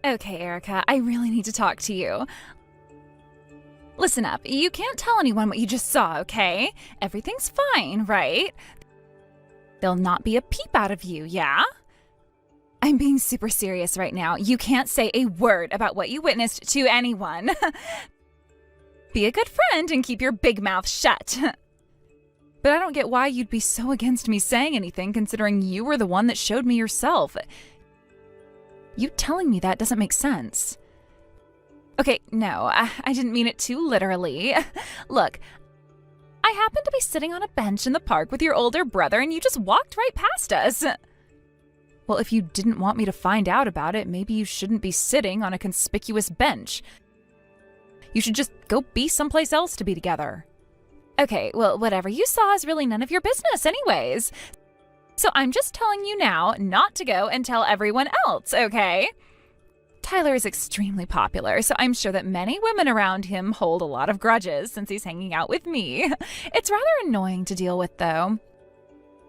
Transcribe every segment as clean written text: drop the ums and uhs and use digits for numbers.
Okay, Erica, I really need to talk to you. Listen up, you can't tell anyone what you just saw, okay? Everything's fine, right? There'll not be a peep out of you, yeah? I'm being super serious right now. You can't say a word about what you witnessed to anyone. Be a good friend and keep your big mouth shut. But I don't get why you'd be so against me saying anything considering you were the one that showed me yourself. You telling me that doesn't make sense. Okay, no, I didn't mean it too literally. Look, I happened to be sitting on a bench in the park with your older brother and you just walked right past us. Well, if you didn't want me to find out about it, maybe you shouldn't be sitting on a conspicuous bench. You should just go be someplace else to be together. Okay, well, whatever you saw is really none of your business anyways. So I'm just telling you now not to go and tell everyone else, okay? Tyler is extremely popular, so I'm sure that many women around him hold a lot of grudges since he's hanging out with me. It's rather annoying to deal with, though.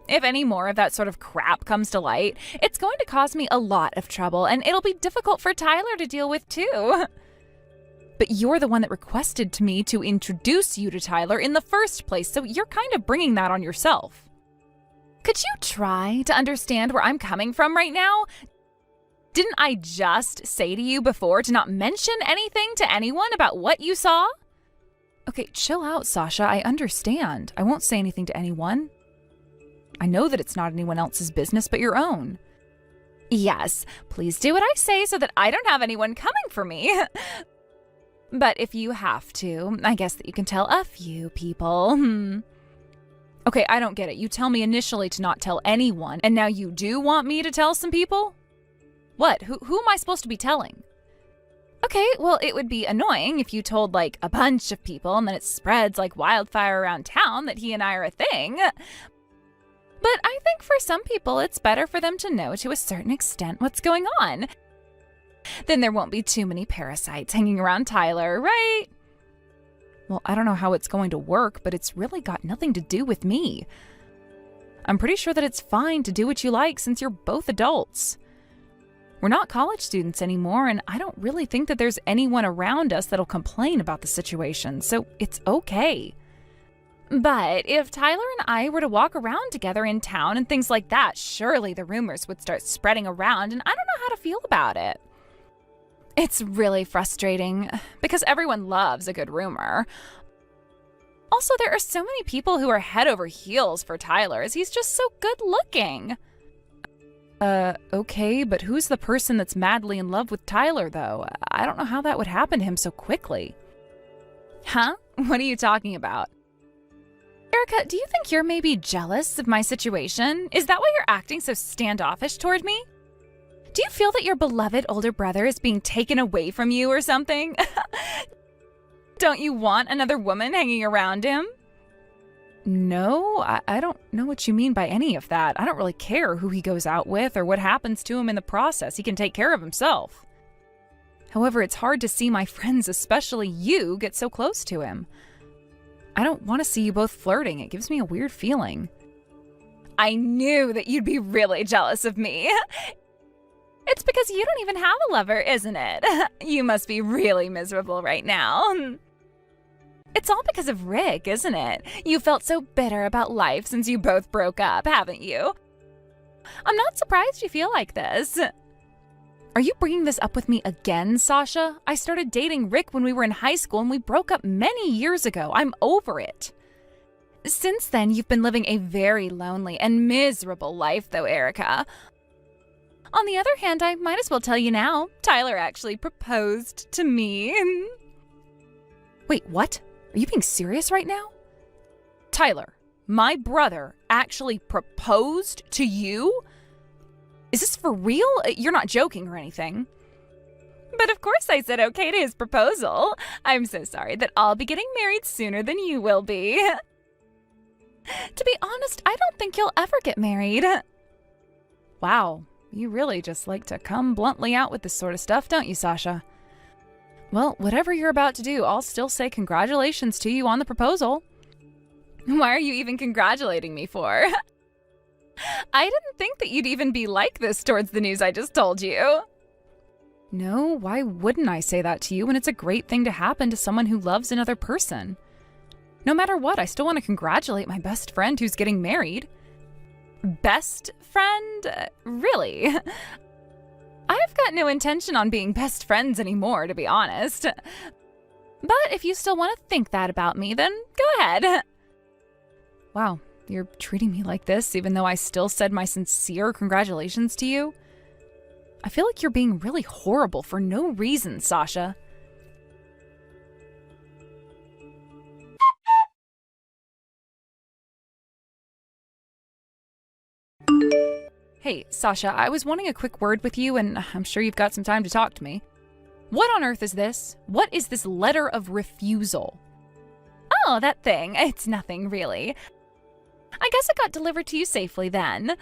If any more of that sort of crap comes to light, it's going to cause me a lot of trouble, and it'll be difficult for Tyler to deal with, too. But you're the one that requested to me to introduce you to Tyler in the first place, so you're kind of bringing that on yourself. Could you try to understand where I'm coming from right now? Didn't I just say to you before to not mention anything to anyone about what you saw? Okay, chill out, Sasha. I understand. I won't say anything to anyone. I know that it's not anyone else's business but your own. Yes, please do what I say so that I don't have anyone coming for me. But if you have to, I guess that you can tell a few people. Okay, I don't get it. You tell me initially to not tell anyone, and now you do want me to tell some people? What? Who am I supposed to be telling? Okay, well, it would be annoying if you told, like, a bunch of people and then it spreads like wildfire around town that he and I are a thing. But I think for some people, it's better for them to know to a certain extent what's going on. Then there won't be too many parasites hanging around Tyler, right? Well, I don't know how it's going to work, but it's really got nothing to do with me. I'm pretty sure that it's fine to do what you like since you're both adults. We're not college students anymore, and I don't really think that there's anyone around us that'll complain about the situation, so it's okay. But if Tyler and I were to walk around together in town and things like that, surely the rumors would start spreading around, and I don't know how to feel about it. It's really frustrating, because everyone loves a good rumor. Also, there are so many people who are head over heels for Tyler, as he's just so good looking. Okay, but who's the person that's madly in love with Tyler, though? I don't know how that would happen to him so quickly. Huh? What are you talking about? Erica, do you think you're maybe jealous of my situation? Is that why you're acting so standoffish toward me? Do you feel that your beloved older brother is being taken away from you or something? Don't you want another woman hanging around him? No, I don't know what you mean by any of that. I don't really care who he goes out with or what happens to him in the process. He can take care of himself. However, it's hard to see my friends, especially you, get so close to him. I don't want to see you both flirting. It gives me a weird feeling. I knew that you'd be really jealous of me. It's because you don't even have a lover, isn't it? You must be really miserable right now. It's all because of Rick, isn't it? You felt so bitter about life since you both broke up, haven't you? I'm not surprised you feel like this. Are you bringing this up with me again, Sasha? I started dating Rick when we were in high school and we broke up many years ago. I'm over it. Since then, you've been living a very lonely and miserable life, though, Erica. On the other hand, I might as well tell you now, Tyler actually proposed to me. Wait, what? Are you being serious right now? Tyler, my brother actually proposed to you? Is this for real? You're not joking or anything. But of course I said okay to his proposal. I'm so sorry that I'll be getting married sooner than you will be. To be honest, I don't think you'll ever get married. Wow, you really just like to come bluntly out with this sort of stuff, don't you, Sasha? Well, whatever you're about to do, I'll still say congratulations to you on the proposal. Why are you even congratulating me for? I didn't think that you'd even be like this towards the news I just told you. No, why wouldn't I say that to you when it's a great thing to happen to someone who loves another person? No matter what, I still want to congratulate my best friend who's getting married. Best friend? Really? I've got no intention on being best friends anymore, to be honest. But if you still want to think that about me, then go ahead. Wow, you're treating me like this even though I still said my sincere congratulations to you? I feel like you're being really horrible for no reason, Sasha. Hey, Sasha, I was wanting a quick word with you, and I'm sure you've got some time to talk to me. What on earth is this? What is this letter of refusal? Oh, that thing. It's nothing, really. I guess it got delivered to you safely then.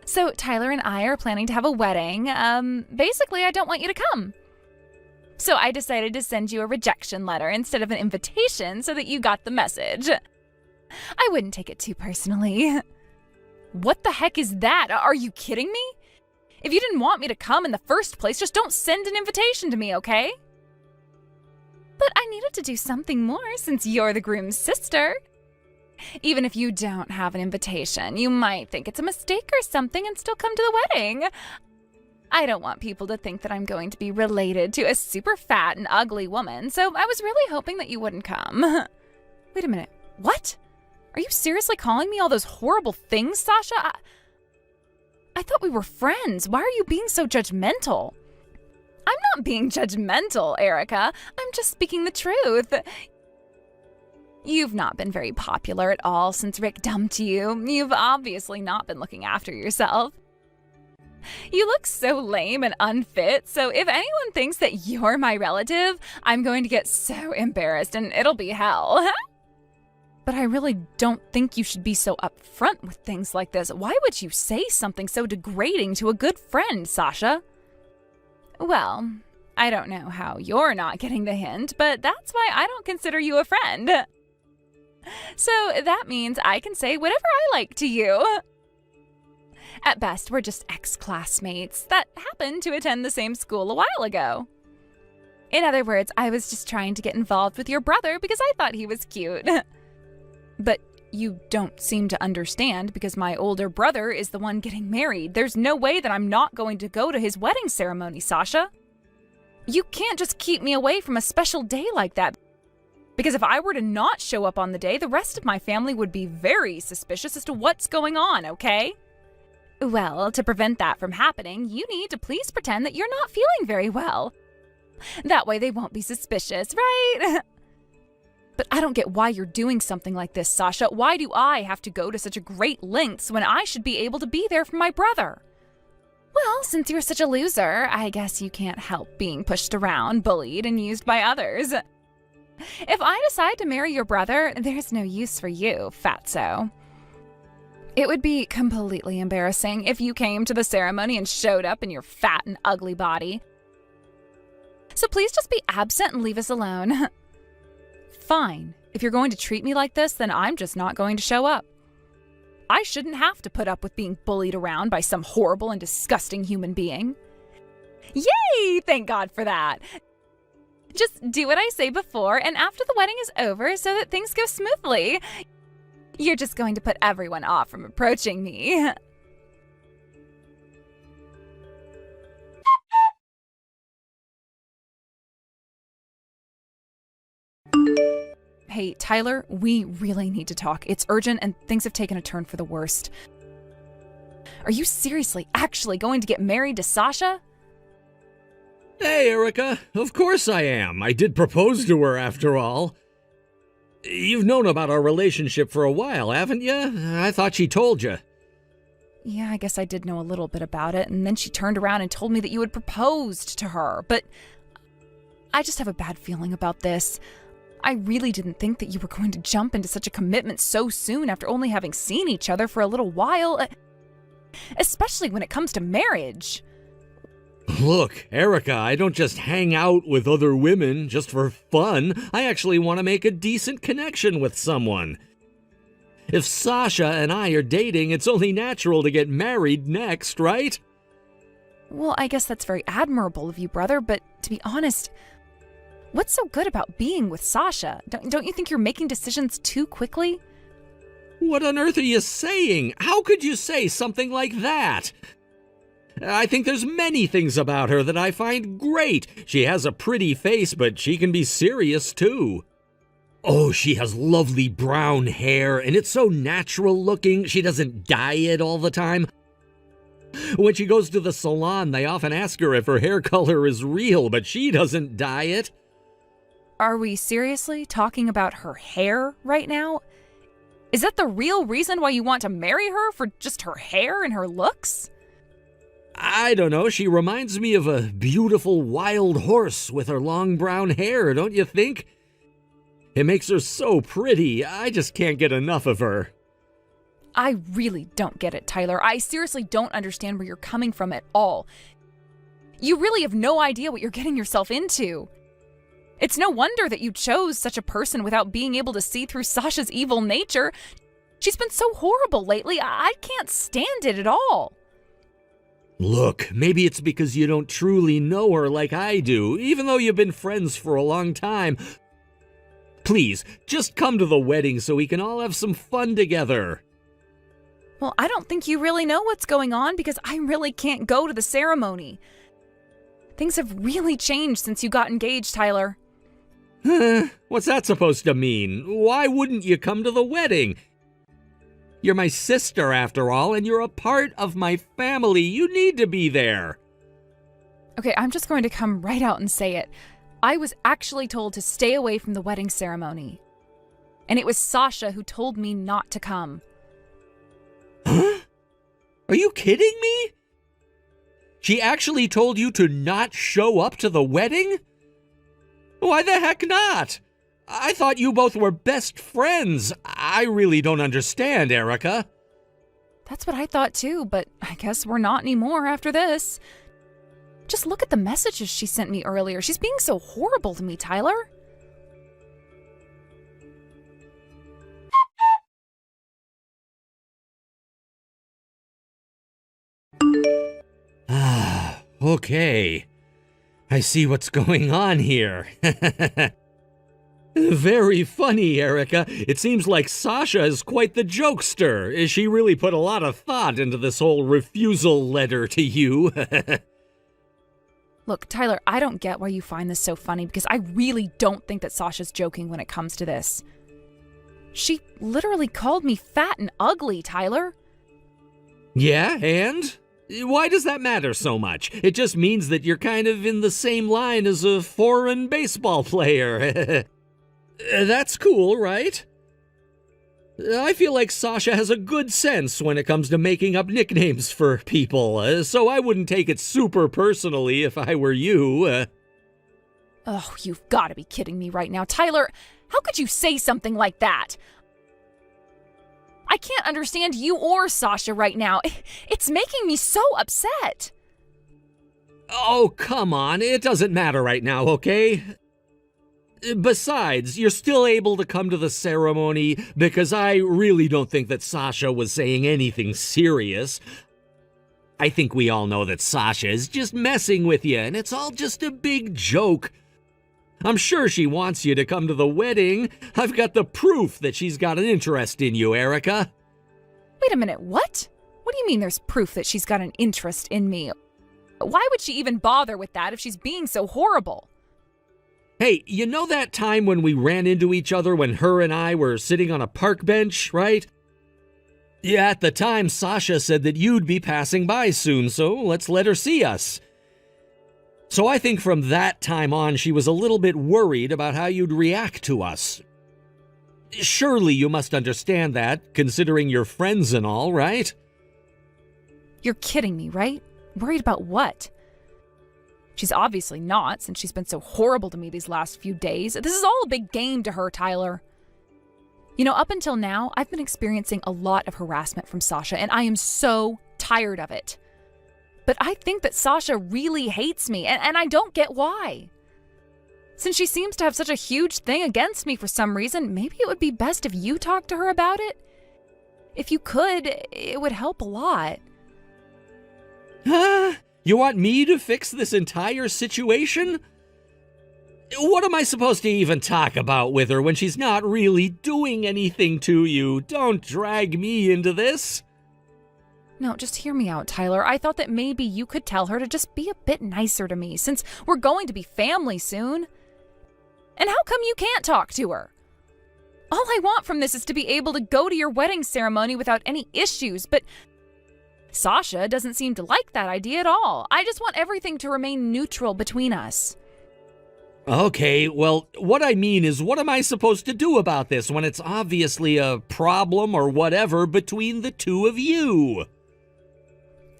So Tyler and I are planning to have a wedding. Basically, I don't want you to come. So I decided to send you a rejection letter instead of an invitation so that you got the message. I wouldn't take it too personally. What the heck is that? Are you kidding me? If you didn't want me to come in the first place, just don't send an invitation to me, okay? But I needed to do something more since you're the groom's sister. Even if you don't have an invitation, you might think it's a mistake or something and still come to the wedding. I don't want people to think that I'm going to be related to a super fat and ugly woman, so I was really hoping that you wouldn't come. Wait a minute. What? Are you seriously calling me all those horrible things, Sasha? I thought we were friends. Why are you being so judgmental? I'm not being judgmental, Erica. I'm just speaking the truth. You've not been very popular at all since Rick dumped you. You've obviously not been looking after yourself. You look so lame and unfit, so if anyone thinks that you're my relative, I'm going to get so embarrassed and it'll be hell. But I really don't think you should be so upfront with things like this. Why would you say something so degrading to a good friend, Sasha? Well, I don't know how you're not getting the hint, but that's why I don't consider you a friend. So that means I can say whatever I like to you. At best, we're just ex-classmates that happened to attend the same school a while ago. In other words, I was just trying to get involved with your brother because I thought he was cute. But you don't seem to understand because my older brother is the one getting married. There's no way that I'm not going to go to his wedding ceremony, Sasha. You can't just keep me away from a special day like that. Because if I were to not show up on the day, the rest of my family would be very suspicious as to what's going on, okay? Well, to prevent that from happening, you need to please pretend that you're not feeling very well. That way they won't be suspicious, right? But I don't get why you're doing something like this, Sasha. Why do I have to go to such a great lengths when I should be able to be there for my brother? Well, since you're such a loser, I guess you can't help being pushed around, bullied, and used by others. If I decide to marry your brother, there's no use for you, fatso. It would be completely embarrassing if you came to the ceremony and showed up in your fat and ugly body. So please just be absent and leave us alone. Fine. If you're going to treat me like this, then I'm just not going to show up. I shouldn't have to put up with being bullied around by some horrible and disgusting human being. Yay! Thank God for that. Just do what I say before, and after the wedding is over so that things go smoothly. You're just going to put everyone off from approaching me. Hey, Tyler, we really need to talk. It's urgent and things have taken a turn for the worst. Are you seriously actually going to get married to Sasha? Hey, Erica. Of course I am. I did propose to her after all. You've known about our relationship for a while, haven't you? I thought she told you. Yeah, I guess I did know a little bit about it, and then she turned around and told me that you had proposed to her, but I just have a bad feeling about this. I really didn't think that you were going to jump into such a commitment so soon after only having seen each other for a little while, especially when it comes to marriage. Look, Erica, I don't just hang out with other women just for fun. I actually want to make a decent connection with someone. If Sasha and I are dating, it's only natural to get married next, right? Well, I guess that's very admirable of you, brother, but to be honest, what's so good about being with Sasha? Don't you think you're making decisions too quickly? What on earth are you saying? How could you say something like that? I think there's many things about her that I find great. She has a pretty face, but she can be serious too. Oh, she has lovely brown hair, and it's so natural looking. She doesn't dye it all the time. When she goes to the salon, they often ask her if her hair color is real, but she doesn't dye it. Are we seriously talking about her hair right now? Is that the real reason why you want to marry her, for just her hair and her looks? I don't know, she reminds me of a beautiful wild horse with her long brown hair, don't you think? It makes her so pretty, I just can't get enough of her. I really don't get it, Tyler. I seriously don't understand where you're coming from at all. You really have no idea what you're getting yourself into. It's no wonder that you chose such a person without being able to see through Sasha's evil nature. She's been so horrible lately, I can't stand it at all. Look, maybe it's because you don't truly know her like I do, even though you've been friends for a long time. Please, just come to the wedding so we can all have some fun together. Well, I don't think you really know what's going on because I really can't go to the ceremony. Things have really changed since you got engaged, Tyler. What's that supposed to mean? Why wouldn't you come to the wedding? You're my sister, after all, and you're a part of my family. You need to be there. Okay, I'm just going to come right out and say it. I was actually told to stay away from the wedding ceremony. And it was Sasha who told me not to come. Huh? Are you kidding me? She actually told you to not show up to the wedding? Why the heck not? I thought you both were best friends. I really don't understand, Erica. That's what I thought too, but I guess we're not anymore after this. Just look at the messages she sent me earlier. She's being so horrible to me, Tyler. Okay. I see what's going on here. Very funny, Erica. It seems like Sasha is quite the jokester. She really put a lot of thought into this whole refusal letter to you. Look, Tyler, I don't get why you find this so funny because I really don't think that Sasha's joking when it comes to this. She literally called me fat and ugly, Tyler. Yeah, and? Why does that matter so much? It just means that you're kind of in the same line as a foreign baseball player. That's cool, right? I feel like Sasha has a good sense when it comes to making up nicknames for people, so I wouldn't take it super personally if I were you. Oh, you've got to be kidding me right now. Tyler, how could you say something like that? I can't understand you or Sasha right now. It's making me so upset. Oh, come on. It doesn't matter right now, okay? Besides, you're still able to come to the ceremony because I really don't think that Sasha was saying anything serious. I think we all know that Sasha is just messing with you, and it's all just a big joke. I'm sure she wants you to come to the wedding. I've got the proof that she's got an interest in you, Erica. Wait a minute, what? What do you mean there's proof that she's got an interest in me? Why would she even bother with that if she's being so horrible? Hey, you know that time when we ran into each other when her and I were sitting on a park bench, right? Yeah, at the time, Sasha said that you'd be passing by soon, so let's let her see us. So I think from that time on, she was a little bit worried about how you'd react to us. Surely you must understand that, considering you're friends and all, right? You're kidding me, right? Worried about what? She's obviously not, since she's been so horrible to me these last few days. This is all a big game to her, Tyler. You know, up until now, I've been experiencing a lot of harassment from Sasha, and I am so tired of it. But I think that Sasha really hates me, and I don't get why. Since she seems to have such a huge thing against me for some reason, maybe it would be best if you talked to her about it? If you could, it would help a lot. You want me to fix this entire situation? What am I supposed to even talk about with her when she's not really doing anything to you? Don't drag me into this. No, just hear me out, Tyler. I thought that maybe you could tell her to just be a bit nicer to me, since we're going to be family soon. And how come you can't talk to her? All I want from this is to be able to go to your wedding ceremony without any issues, but Sasha doesn't seem to like that idea at all. I just want everything to remain neutral between us. Okay, well, what I mean is, what am I supposed to do about this when it's obviously a problem or whatever between the two of you?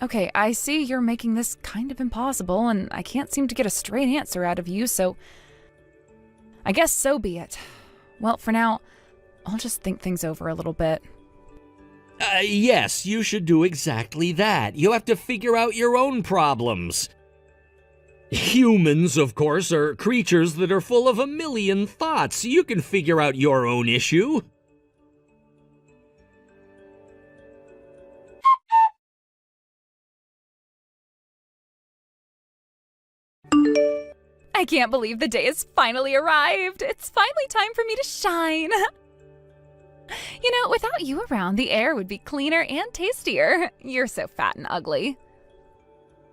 Okay, I see you're making this kind of impossible, and I can't seem to get a straight answer out of you, so I guess so be it. Well, for now, I'll just think things over a little bit. Yes, you should do exactly that. You have to figure out your own problems. Humans, of course, are creatures that are full of a million thoughts. You can figure out your own issue. I can't believe the day has finally arrived. It's finally time for me to shine. You know, without you around, the air would be cleaner and tastier. You're so fat and ugly.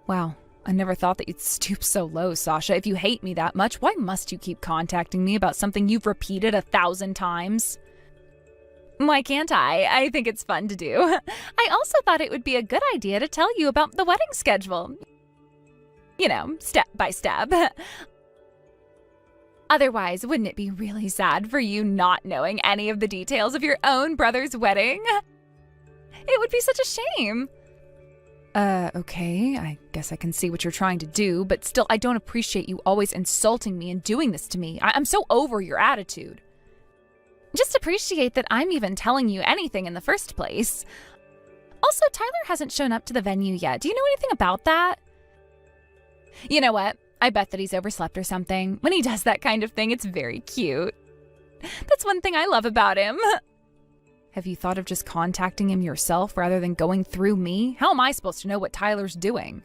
Wow, I never thought that you'd stoop so low, Sasha. If you hate me that much, why must you keep contacting me about something you've repeated 1,000 times? Why can't I? I think it's fun to do. I also thought it would be a good idea to tell you about the wedding schedule. You know, step by step. Otherwise, wouldn't it be really sad for you not knowing any of the details of your own brother's wedding? It would be such a shame. Okay, I guess I can see what you're trying to do, but still, I don't appreciate you always insulting me and doing this to me. I'm so over your attitude. Just appreciate that I'm even telling you anything in the first place. Also, Tyler hasn't shown up to the venue yet. Do you know anything about that? You know what? I bet that he's overslept or something. When he does that kind of thing, it's very cute. That's one thing I love about him. Have you thought of just contacting him yourself rather than going through me? How am I supposed to know what Tyler's doing?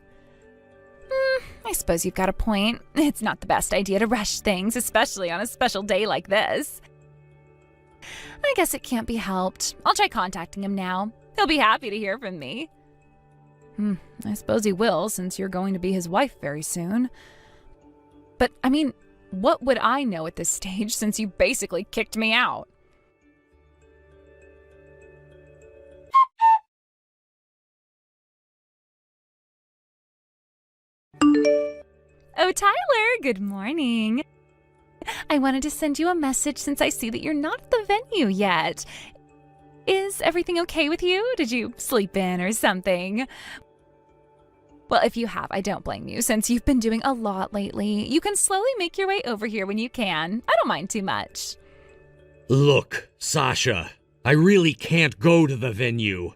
I suppose you've got a point. It's not the best idea to rush things, especially on a special day like this. I guess it can't be helped. I'll try contacting him now. He'll be happy to hear from me. I suppose he will, since you're going to be his wife very soon. But, I mean, what would I know at this stage since you basically kicked me out? Oh, Tyler, good morning. I wanted to send you a message since I see that you're not at the venue yet. Is everything okay with you? Did you sleep in or something? Well, if you have, I don't blame you, since you've been doing a lot lately. You can slowly make your way over here when you can. I don't mind too much. Look, Sasha, I really can't go to the venue.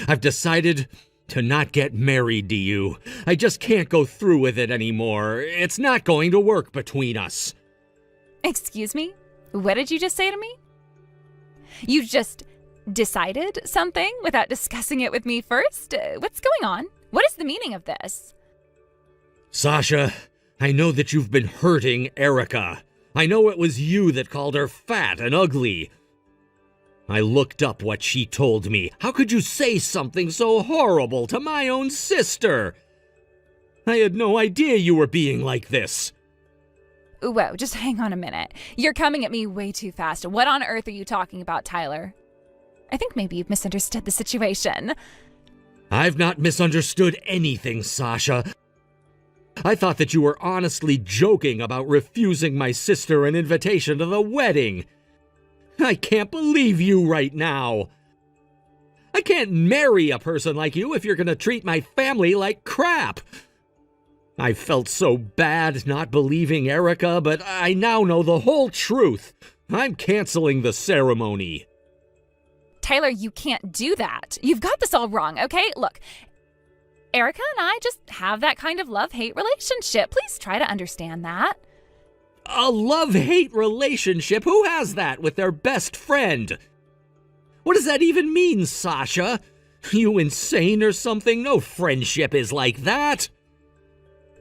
I've decided to not get married to you. I just can't go through with it anymore. It's not going to work between us. Excuse me? What did you just say to me? You just decided something without discussing it with me first? What's going on? What is the meaning of this? Sasha, I know that you've been hurting Erica. I know it was you that called her fat and ugly. I looked up what she told me. How could you say something so horrible to my own sister? I had no idea you were being like this. Whoa, just hang on a minute. You're coming at me way too fast. What on earth are you talking about, Tyler? I think maybe you've misunderstood the situation. I've not misunderstood anything, Sasha. I thought that you were honestly joking about refusing my sister an invitation to the wedding. I can't believe you right now. I can't marry a person like you if you're going to treat my family like crap. I felt so bad not believing Erica, but I now know the whole truth. I'm canceling the ceremony. Tyler, you can't do that. You've got this all wrong, okay? Look, Erica and I just have that kind of love-hate relationship. Please try to understand that. A love-hate relationship? Who has that with their best friend? What does that even mean, Sasha? You insane or something? No friendship is like that.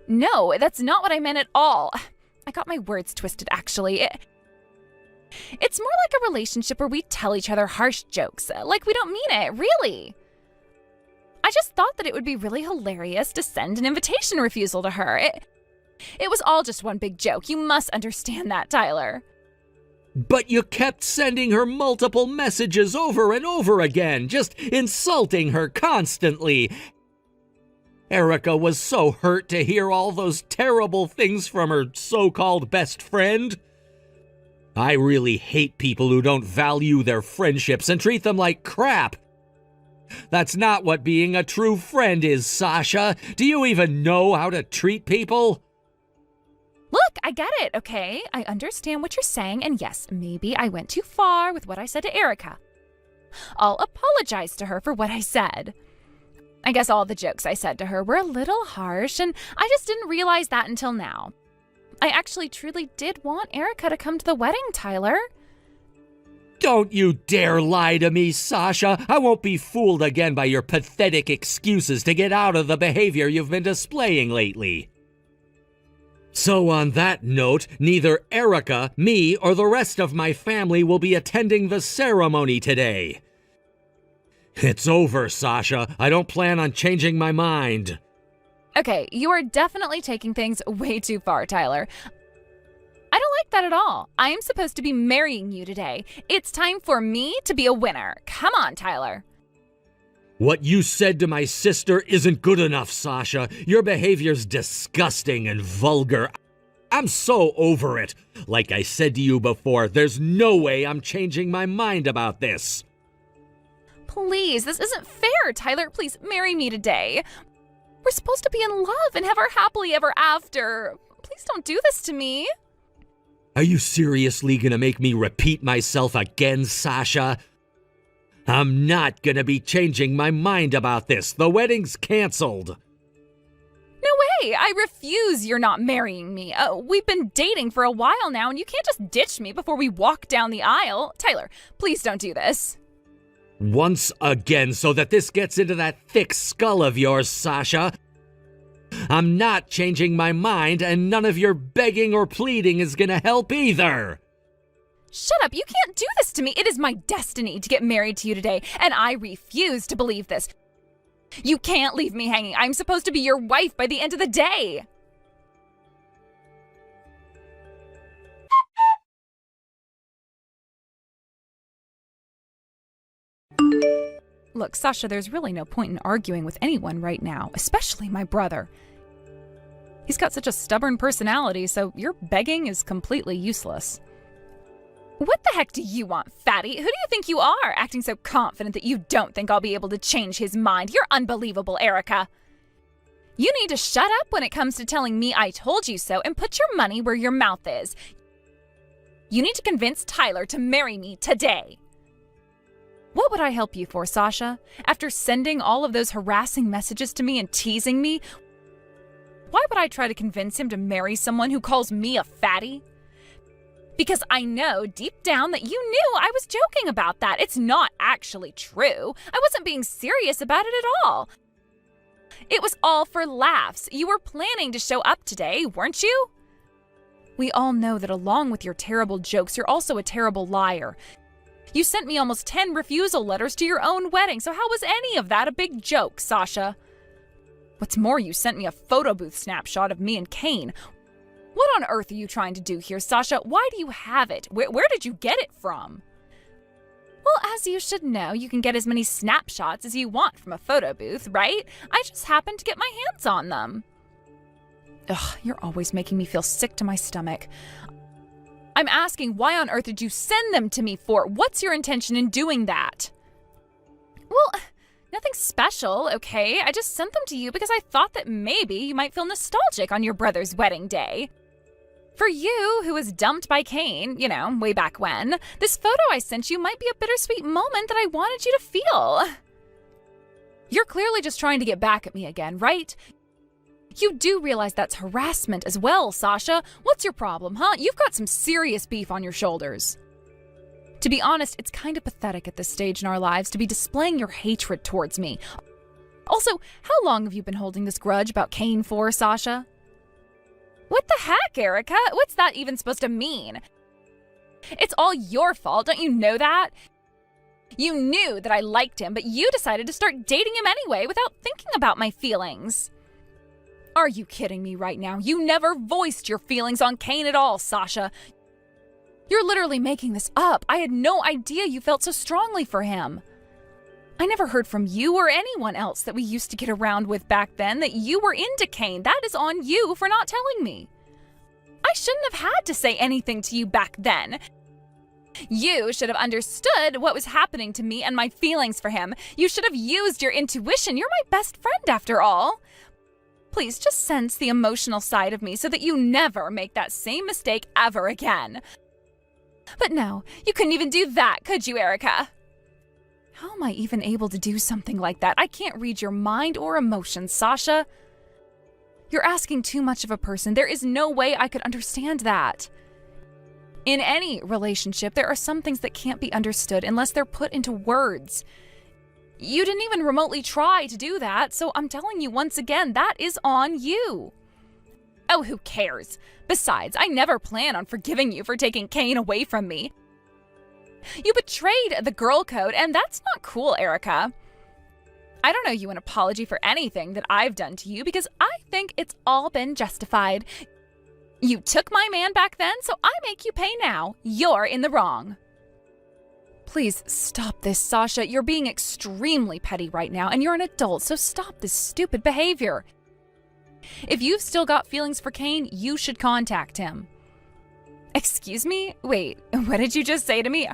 No, that's not what I meant at all. I got my words twisted, actually. It's more like a relationship where we tell each other harsh jokes, like we don't mean it, really. I just thought that it would be really hilarious to send an invitation refusal to her. It was all just one big joke. You must understand that, Tyler. But you kept sending her multiple messages over and over again, just insulting her constantly. Erica was so hurt to hear all those terrible things from her so-called best friend. I really hate people who don't value their friendships and treat them like crap. That's not what being a true friend is, Sasha. Do you even know how to treat people? Look, I get it, okay? I understand what you're saying, and yes, maybe I went too far with what I said to Erica. I'll apologize to her for what I said. I guess all the jokes I said to her were a little harsh, and I just didn't realize that until now. I actually truly did want Erica to come to the wedding, Tyler. Don't you dare lie to me, Sasha. I won't be fooled again by your pathetic excuses to get out of the behavior you've been displaying lately. So on that note, neither Erica, me, or the rest of my family will be attending the ceremony today. It's over, Sasha. I don't plan on changing my mind. Okay, you are definitely taking things way too far, Tyler. I don't like that at all. I am supposed to be marrying you today. It's time for me to be a winner. Come on, Tyler. What you said to my sister isn't good enough, Sasha. Your behavior's disgusting and vulgar. I'm so over it. Like I said to you before, there's no way I'm changing my mind about this. Please, this isn't fair, Tyler. Please marry me today. We're supposed to be in love and have our happily ever after. Please don't do this to me. Are you seriously gonna make me repeat myself again, Sasha? I'm not gonna be changing my mind about this. The wedding's canceled. No way! I refuse you're not marrying me. We've been dating for a while now, and you can't just ditch me before we walk down the aisle. Tyler, please don't do this. Once again, so that this gets into that thick skull of yours, Sasha. I'm not changing my mind, and none of your begging or pleading is gonna help either. Shut up, you can't do this to me. It is my destiny to get married to you today, and I refuse to believe this. You can't leave me hanging. I'm supposed to be your wife by the end of the day. Look, Sasha, there's really no point in arguing with anyone right now, especially my brother. He's got such a stubborn personality, so your begging is completely useless. What the heck do you want, fatty? Who do you think you are, acting so confident that you don't think I'll be able to change his mind? You're unbelievable, Erica. You need to shut up when it comes to telling me I told you so and put your money where your mouth is. You need to convince Tyler to marry me today. What would I help you for, Sasha? After sending all of those harassing messages to me and teasing me, why would I try to convince him to marry someone who calls me a fatty? Because I know deep down that you knew I was joking about that. It's not actually true. I wasn't being serious about it at all. It was all for laughs. You were planning to show up today, weren't you? We all know that along with your terrible jokes, you're also a terrible liar. You sent me almost 10 refusal letters to your own wedding, so how was any of that a big joke, Sasha? What's more, you sent me a photo booth snapshot of me and Kane. What on earth are you trying to do here, Sasha? Why do you have it? Where did you get it from? Well, as you should know, you can get as many snapshots as you want from a photo booth, right? I just happened to get my hands on them. Ugh, you're always making me feel sick to my stomach. I'm asking, why on earth did you send them to me for? What's your intention in doing that? Well, nothing special, okay? I just sent them to you because I thought that maybe you might feel nostalgic on your brother's wedding day. For you, who was dumped by Kane, way back when, this photo I sent you might be a bittersweet moment that I wanted you to feel. You're clearly just trying to get back at me again, right? You do realize that's harassment as well, Sasha. What's your problem, huh? You've got some serious beef on your shoulders. To be honest, it's kind of pathetic at this stage in our lives to be displaying your hatred towards me. Also, how long have you been holding this grudge about Cain for, Sasha? What the heck, Erica? What's that even supposed to mean? It's all your fault, don't you know that? You knew that I liked him, but you decided to start dating him anyway without thinking about my feelings. Are you kidding me right now? You never voiced your feelings on Cain at all, Sasha. You're literally making this up. I had no idea you felt so strongly for him. I never heard from you or anyone else that we used to get around with back then that you were into Cain. That is on you for not telling me. I shouldn't have had to say anything to you back then. You should have understood what was happening to me and my feelings for him. You should have used your intuition. You're my best friend after all. Please just sense the emotional side of me so that you never make that same mistake ever again. But no, you couldn't even do that, could you, Erica? How am I even able to do something like that? I can't read your mind or emotions, Sasha. You're asking too much of a person. There is no way I could understand that. In any relationship, there are some things that can't be understood unless they're put into words. You didn't even remotely try to do that, so I'm telling you once again, that is on you. Oh, who cares? Besides, I never plan on forgiving you for taking Cain away from me. You betrayed the girl code, and that's not cool, Erica. I don't owe you an apology for anything that I've done to you because I think it's all been justified. You took my man back then, so I make you pay now. You're in the wrong. Please stop this, Sasha. You're being extremely petty right now, and you're an adult, so stop this stupid behavior. If you've still got feelings for Cain, you should contact him. Excuse me? Wait, what did you just say to me?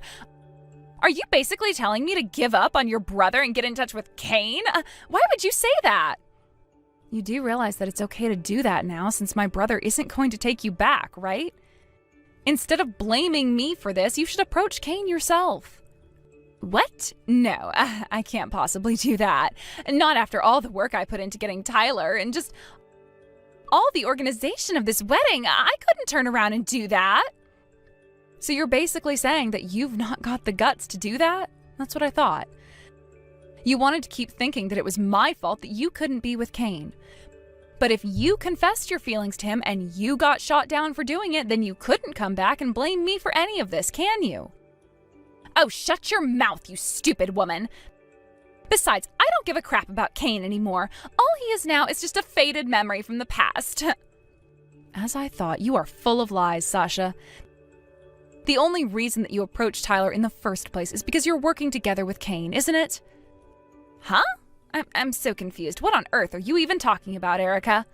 Are you basically telling me to give up on your brother and get in touch with Cain? Why would you say that? You do realize that it's okay to do that now since my brother isn't going to take you back, right? Instead of blaming me for this, you should approach Cain yourself. What? No, I can't possibly do that. Not after all the work I put into getting Tyler and just all the organization of this wedding. I couldn't turn around and do that. So you're basically saying that you've not got the guts to do that? That's what I thought. You wanted to keep thinking that it was my fault that you couldn't be with Cain. But if you confessed your feelings to him and you got shot down for doing it, then you couldn't come back and blame me for any of this, can you? Oh, shut your mouth, you stupid woman. Besides, I don't give a crap about Cain anymore. All he is now is just a faded memory from the past. As I thought, you are full of lies, Sasha. The only reason that you approached Tyler in the first place is because you're working together with Cain, isn't it? Huh? I'm so confused. What on earth are you even talking about, Erica?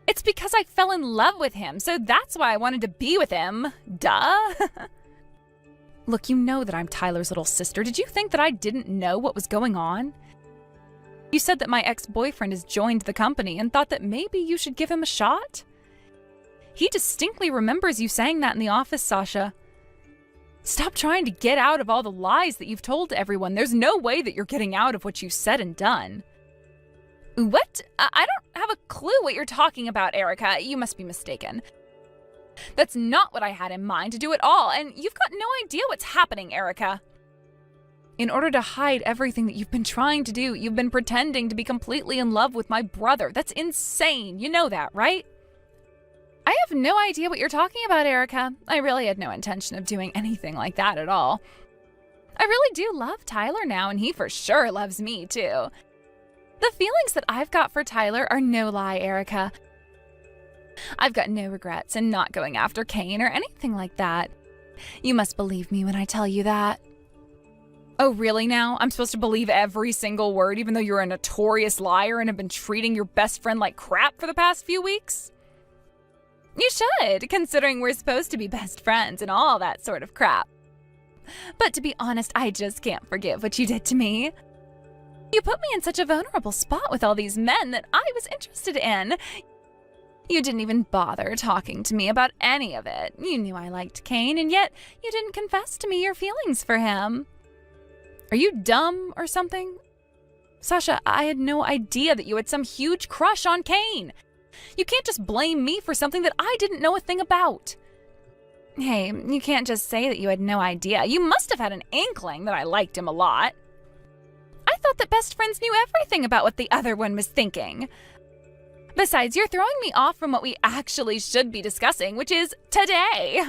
It's because I fell in love with him, so that's why I wanted to be with him. Duh. Look, you know that I'm Tyler's little sister. Did you think that I didn't know what was going on? You said that my ex-boyfriend has joined the company and thought that maybe you should give him a shot? He distinctly remembers you saying that in the office, Sasha. Stop trying to get out of all the lies that you've told to everyone. There's no way that you're getting out of what you said and done. What? I don't have a clue what you're talking about, Erica. You must be mistaken. That's not what I had in mind to do at all, and you've got no idea what's happening, Erica. In order to hide everything that you've been trying to do, you've been pretending to be completely in love with my brother. That's insane. You know that, right? I have no idea what you're talking about, Erica. I really had no intention of doing anything like that at all. I really do love Tyler now, and he for sure loves me, too. The feelings that I've got for Tyler are no lie, Erica. I've got no regrets in not going after Cain or anything like that. You must believe me when I tell you that. Oh, really now? I'm supposed to believe every single word, even though you're a notorious liar and have been treating your best friend like crap for the past few weeks? You should, considering we're supposed to be best friends and all that sort of crap. But to be honest, I just can't forgive what you did to me. You put me in such a vulnerable spot with all these men that I was interested in. You didn't even bother talking to me about any of it. You knew I liked Cain, and yet you didn't confess to me your feelings for him. Are you dumb or something? Sasha, I had no idea that you had some huge crush on Cain. You can't just blame me for something that I didn't know a thing about. Hey, you can't just say that you had no idea. You must have had an inkling that I liked him a lot. I thought that best friends knew everything about what the other one was thinking. Besides, you're throwing me off from what we actually should be discussing, which is today.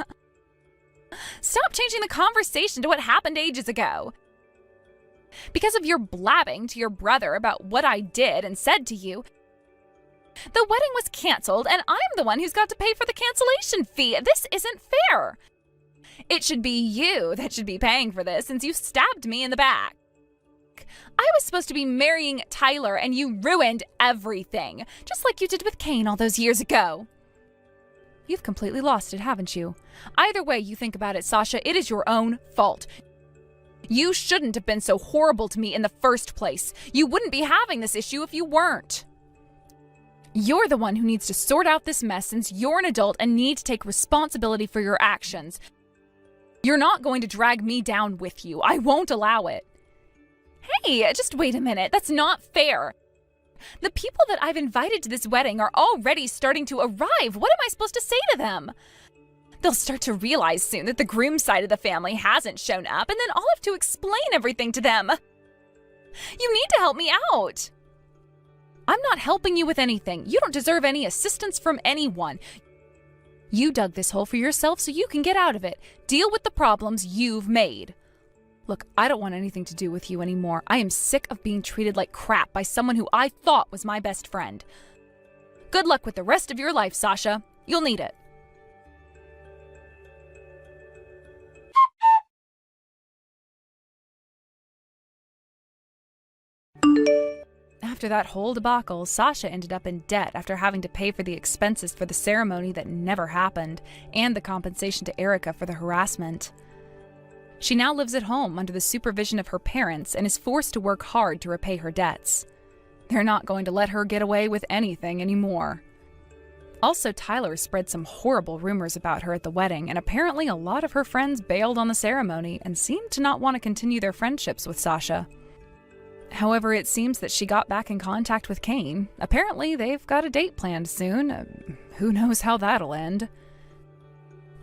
Stop changing the conversation to what happened ages ago. Because of your blabbing to your brother about what I did and said to you, the wedding was canceled, and I'm the one who's got to pay for the cancellation fee. This isn't fair. It should be you that should be paying for this since you stabbed me in the back. I was supposed to be marrying Tyler, and you ruined everything, just like you did with Cain all those years ago. You've completely lost it, haven't you? Either way you think about it, Sasha, it is your own fault. You shouldn't have been so horrible to me in the first place. You wouldn't be having this issue if you weren't. You're the one who needs to sort out this mess since you're an adult and need to take responsibility for your actions. You're not going to drag me down with you. I won't allow it. Hey, just wait a minute. That's not fair. The people that I've invited to this wedding are already starting to arrive. What am I supposed to say to them? They'll start to realize soon that the groom side of the family hasn't shown up, and then I'll have to explain everything to them. You need to help me out. I'm not helping you with anything. You don't deserve any assistance from anyone. You dug this hole for yourself so you can get out of it. Deal with the problems you've made. Look, I don't want anything to do with you anymore. I am sick of being treated like crap by someone who I thought was my best friend. Good luck with the rest of your life, Sasha. You'll need it. After that whole debacle, Sasha ended up in debt after having to pay for the expenses for the ceremony that never happened and the compensation to Erica for the harassment. She now lives at home under the supervision of her parents and is forced to work hard to repay her debts. They're not going to let her get away with anything anymore. Also, Tyler spread some horrible rumors about her at the wedding, and apparently a lot of her friends bailed on the ceremony and seemed to not want to continue their friendships with Sasha. However, it seems that she got back in contact with Cain. Apparently, they've got a date planned soon. Who knows how that'll end?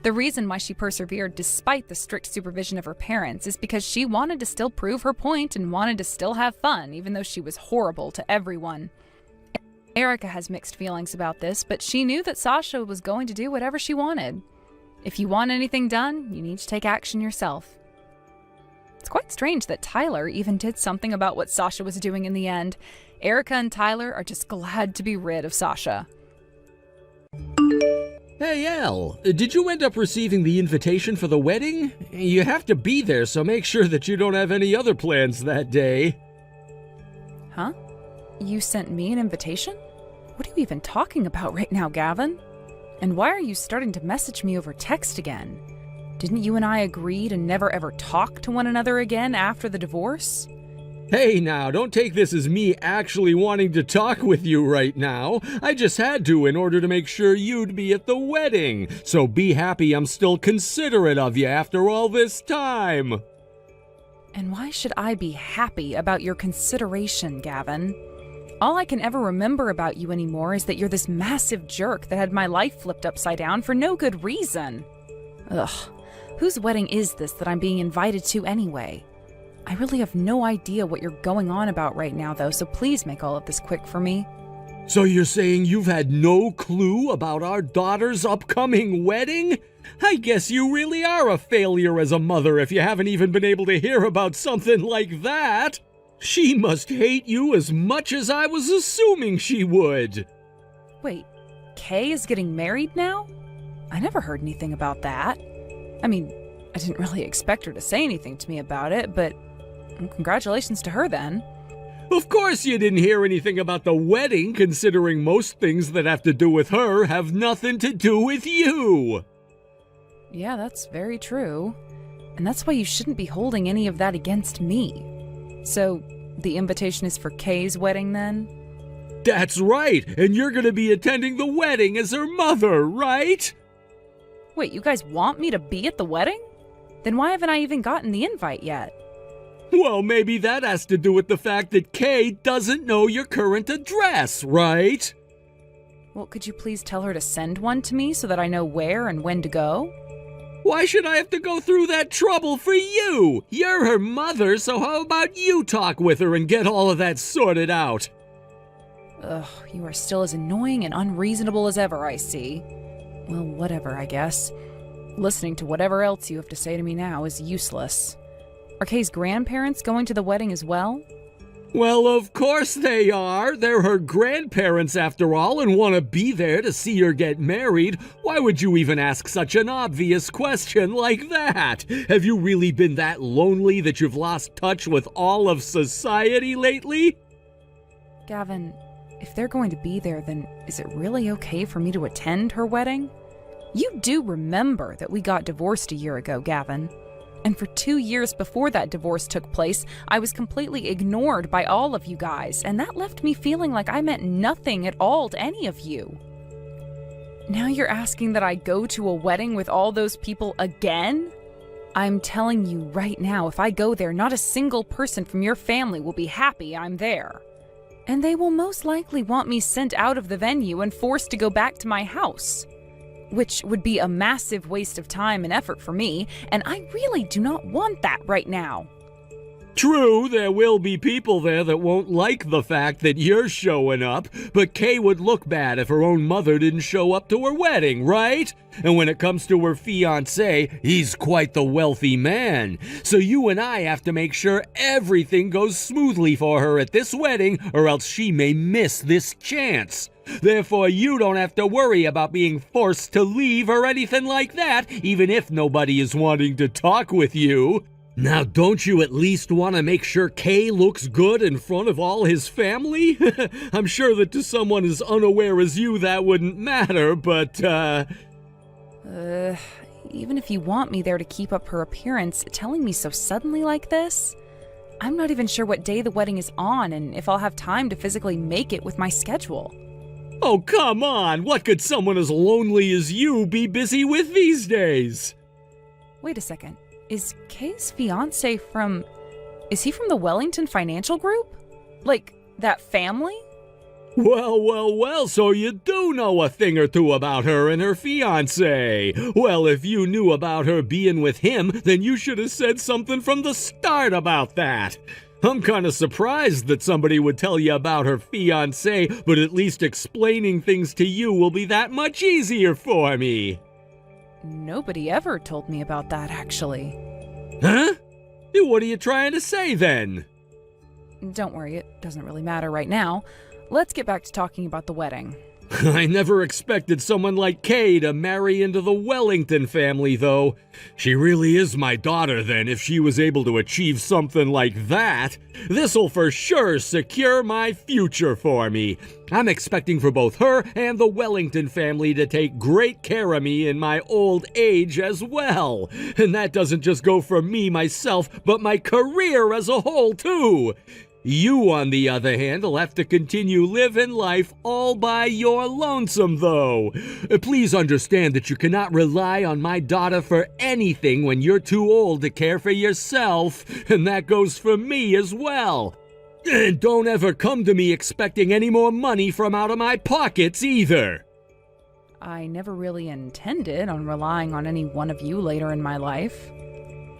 The reason why she persevered despite the strict supervision of her parents is because she wanted to still prove her point and wanted to still have fun, even though she was horrible to everyone. Erica has mixed feelings about this, but she knew that Sasha was going to do whatever she wanted. If you want anything done, you need to take action yourself. It's quite strange that Tyler even did something about what Sasha was doing in the end. Erica and Tyler are just glad to be rid of Sasha. Hey, Elle, did you end up receiving the invitation for the wedding? You have to be there, so make sure that you don't have any other plans that day. Huh? You sent me an invitation? What are you even talking about right now, Gavin? And why are you starting to message me over text again? Didn't you and I agree to never ever talk to one another again after the divorce? Hey now, don't take this as me actually wanting to talk with you right now. I just had to in order to make sure you'd be at the wedding. So be happy I'm still considerate of you after all this time. And why should I be happy about your consideration, Gavin? All I can ever remember about you anymore is that you're this massive jerk that had my life flipped upside down for no good reason. Ugh. Whose wedding is this that I'm being invited to anyway? I really have no idea what you're going on about right now, though, so please make all of this quick for me. So you're saying you've had no clue about our daughter's upcoming wedding? I guess you really are a failure as a mother if you haven't even been able to hear about something like that. She must hate you as much as I was assuming she would. Wait, Kay is getting married now? I never heard anything about that. I mean, I didn't really expect her to say anything to me about it, but congratulations to her then. Of course you didn't hear anything about the wedding, considering most things that have to do with her have nothing to do with you. Yeah, that's very true. And that's why you shouldn't be holding any of that against me. So, the invitation is for Kay's wedding then? That's right, and you're gonna be attending the wedding as her mother, right? Wait, you guys want me to be at the wedding? Then why haven't I even gotten the invite yet? Well, maybe that has to do with the fact that Kay doesn't know your current address, right? Well, could you please tell her to send one to me so that I know where and when to go? Why should I have to go through that trouble for you? You're her mother, so how about you talk with her and get all of that sorted out? Ugh, you are still as annoying and unreasonable as ever, I see. Well, whatever, I guess. Listening to whatever else you have to say to me now is useless. Are Kay's grandparents going to the wedding as well? Well, of course they are. They're her grandparents after all and want to be there to see her get married. Why would you even ask such an obvious question like that? Have you really been that lonely that you've lost touch with all of society lately? Gavin, if they're going to be there, then is it really okay for me to attend her wedding? You do remember that we got divorced a year ago, Gavin. And for 2 years before that divorce took place, I was completely ignored by all of you guys, and that left me feeling like I meant nothing at all to any of you. Now you're asking that I go to a wedding with all those people again? I'm telling you right now, if I go there, not a single person from your family will be happy I'm there. And they will most likely want me sent out of the venue and forced to go back to my house, which would be a massive waste of time and effort for me, and I really do not want that right now. True, there will be people there that won't like the fact that you're showing up, but Kay would look bad if her own mother didn't show up to her wedding, right? And when it comes to her fiancé, he's quite the wealthy man. So you and I have to make sure everything goes smoothly for her at this wedding, or else she may miss this chance. Therefore, you don't have to worry about being forced to leave or anything like that, even if nobody is wanting to talk with you. Now, don't you at least want to make sure Kay looks good in front of all his family? I'm sure that to someone as unaware as you that wouldn't matter, but, Even if you want me there to keep up her appearance, telling me so suddenly like this? I'm not even sure what day the wedding is on and if I'll have time to physically make it with my schedule. Oh, come on! What could someone as lonely as you be busy with these days? Wait a second. Is Kay's fiancé from... Is he from the Wellington Financial Group? Like, that family? Well, so you do know a thing or two about her and her fiancé. Well, if you knew about her being with him, then you should have said something from the start about that. I'm kind of surprised that somebody would tell you about her fiancé, but at least explaining things to you will be that much easier for me. Nobody ever told me about that, actually. Huh? What are you trying to say, then? Don't worry, it doesn't really matter right now. Let's get back to talking about the wedding. I never expected someone like Kay to marry into the Wellington family, though. She really is my daughter, then, if she was able to achieve something like that. This'll for sure secure my future for me. I'm expecting for both her and the Wellington family to take great care of me in my old age as well. And that doesn't just go for me myself, but my career as a whole, too. You, on the other hand, will have to continue living life all by your lonesome, though. Please understand that you cannot rely on my daughter for anything when you're too old to care for yourself, and that goes for me as well. And don't ever come to me expecting any more money from out of my pockets, either. I never really intended on relying on any one of you later in my life.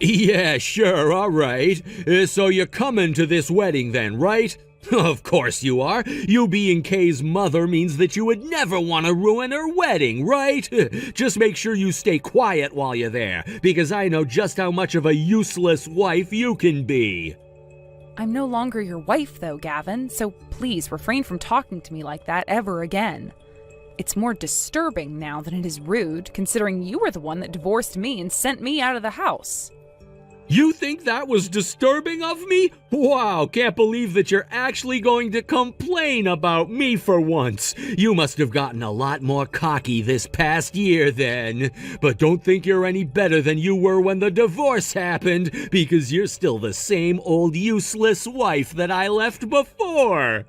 Yeah, sure, all right. So you're coming to this wedding then, right? Of course you are. You being Kay's mother means that you would never want to ruin her wedding, right? Just make sure you stay quiet while you're there, because I know just how much of a useless wife you can be. I'm no longer your wife, though, Gavin, so please refrain from talking to me like that ever again. It's more disturbing now than it is rude, considering you were the one that divorced me and sent me out of the house. You think that was disturbing of me? Wow, can't believe that you're actually going to complain about me for once. You must have gotten a lot more cocky this past year then. But don't think you're any better than you were when the divorce happened, because you're still the same old useless wife that I left before.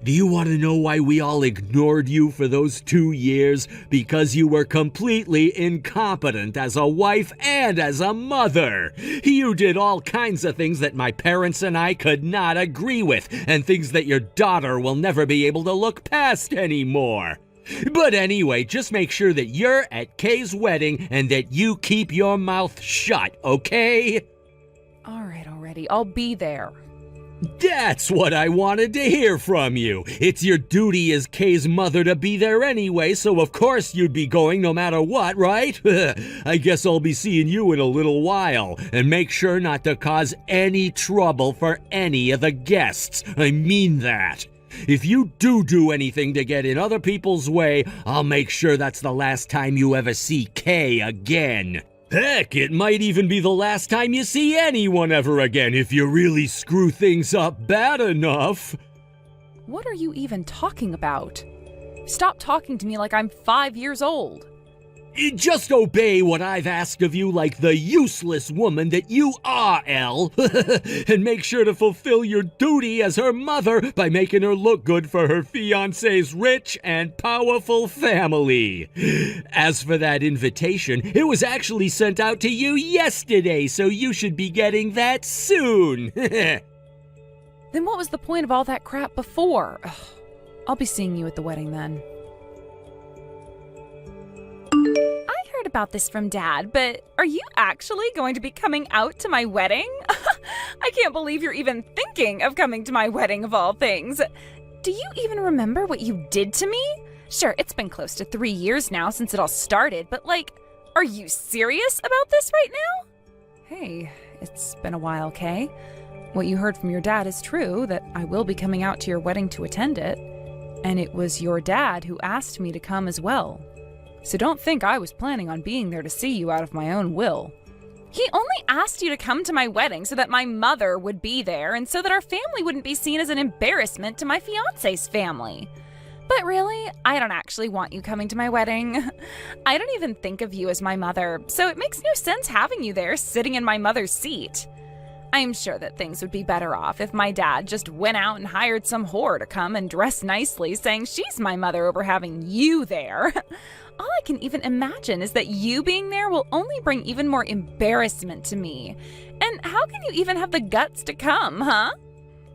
Do you want to know why we all ignored you for those 2 years? Because you were completely incompetent as a wife and as a mother. You did all kinds of things that my parents and I could not agree with, and things that your daughter will never be able to look past anymore. But anyway, just make sure that you're at Kay's wedding and that you keep your mouth shut, okay? All right, already. I'll be there. That's what I wanted to hear from you. It's your duty as Kay's mother to be there anyway, so of course you'd be going no matter what, right? I guess I'll be seeing you in a little while. And make sure not to cause any trouble for any of the guests. I mean that. If you do anything to get in other people's way, I'll make sure that's the last time you ever see Kay again. Heck, it might even be the last time you see anyone ever again if you really screw things up bad enough. What are you even talking about? Stop talking to me like I'm 5 years old. Just obey what I've asked of you like the useless woman that you are, Elle. And make sure to fulfill your duty as her mother by making her look good for her fiancé's rich and powerful family. As for that invitation, it was actually sent out to you yesterday, so you should be getting that soon. Then what was the point of all that crap before? Ugh. I'll be seeing you at the wedding then. I heard about this from Dad, but are you actually going to be coming out to my wedding? I can't believe you're even thinking of coming to my wedding of all things. Do you even remember what you did to me? Sure, it's been close to 3 years now since it all started, but are you serious about this right now? Hey, it's been a while, Kay. What you heard from your dad is true, that I will be coming out to your wedding to attend it. And it was your dad who asked me to come as well. So don't think I was planning on being there to see you out of my own will. He only asked you to come to my wedding so that my mother would be there and so that our family wouldn't be seen as an embarrassment to my fiancé's family. But really, I don't actually want you coming to my wedding. I don't even think of you as my mother, so it makes no sense having you there sitting in my mother's seat. I'm sure that things would be better off if my dad just went out and hired some whore to come and dress nicely saying she's my mother over having you there. All I can even imagine is that you being there will only bring even more embarrassment to me. And how can you even have the guts to come, huh?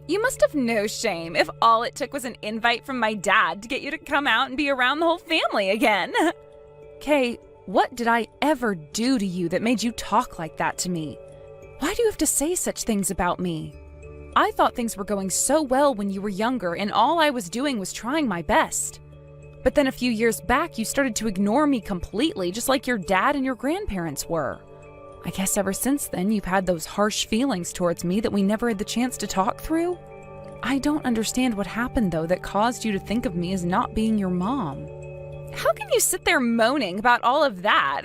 You must have no shame if all it took was an invite from my dad to get you to come out and be around the whole family again. Kay, what did I ever do to you that made you talk like that to me? Why do you have to say such things about me? I thought things were going so well when you were younger, and all I was doing was trying my best. But then a few years back, you started to ignore me completely, just like your dad and your grandparents were. I guess ever since then, you've had those harsh feelings towards me that we never had the chance to talk through. I don't understand what happened, though, that caused you to think of me as not being your mom. How can you sit there moaning about all of that?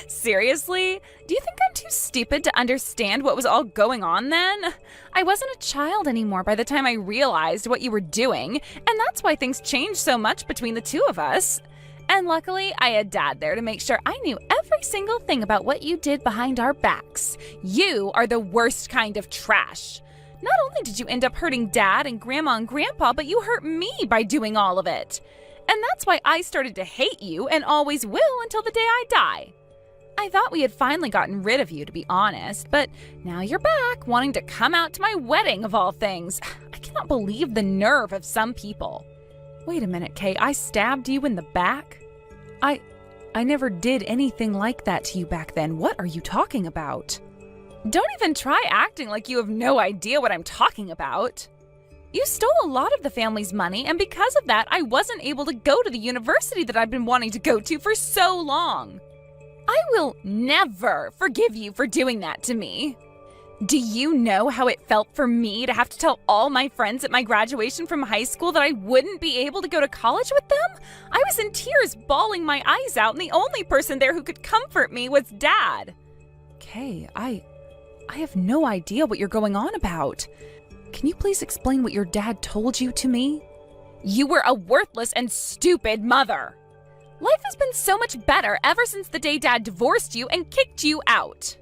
Seriously? Do you think I'm too stupid to understand what was all going on then? I wasn't a child anymore by the time I realized what you were doing, and that's why things changed so much between the two of us. And luckily, I had Dad there to make sure I knew every single thing about what you did behind our backs. You are the worst kind of trash. Not only did you end up hurting Dad and Grandma and Grandpa, but you hurt me by doing all of it. And that's why I started to hate you and always will until the day I die. I thought we had finally gotten rid of you, to be honest, but now you're back, wanting to come out to my wedding of all things. I cannot believe the nerve of some people. Wait a minute, Kay, I stabbed you in the back? I never did anything like that to you back then. What are you talking about? Don't even try acting like you have no idea what I'm talking about. You stole a lot of the family's money, and because of that, I wasn't able to go to the university that I've been wanting to go to for so long. I will never forgive you for doing that to me. Do you know how it felt for me to have to tell all my friends at my graduation from high school that I wouldn't be able to go to college with them? I was in tears, bawling my eyes out, and the only person there who could comfort me was Dad. Kay, I have no idea what you're going on about. Can you please explain what your dad told you to me? You were a worthless and stupid mother. Life has been so much better ever since the day Dad divorced you and kicked you out.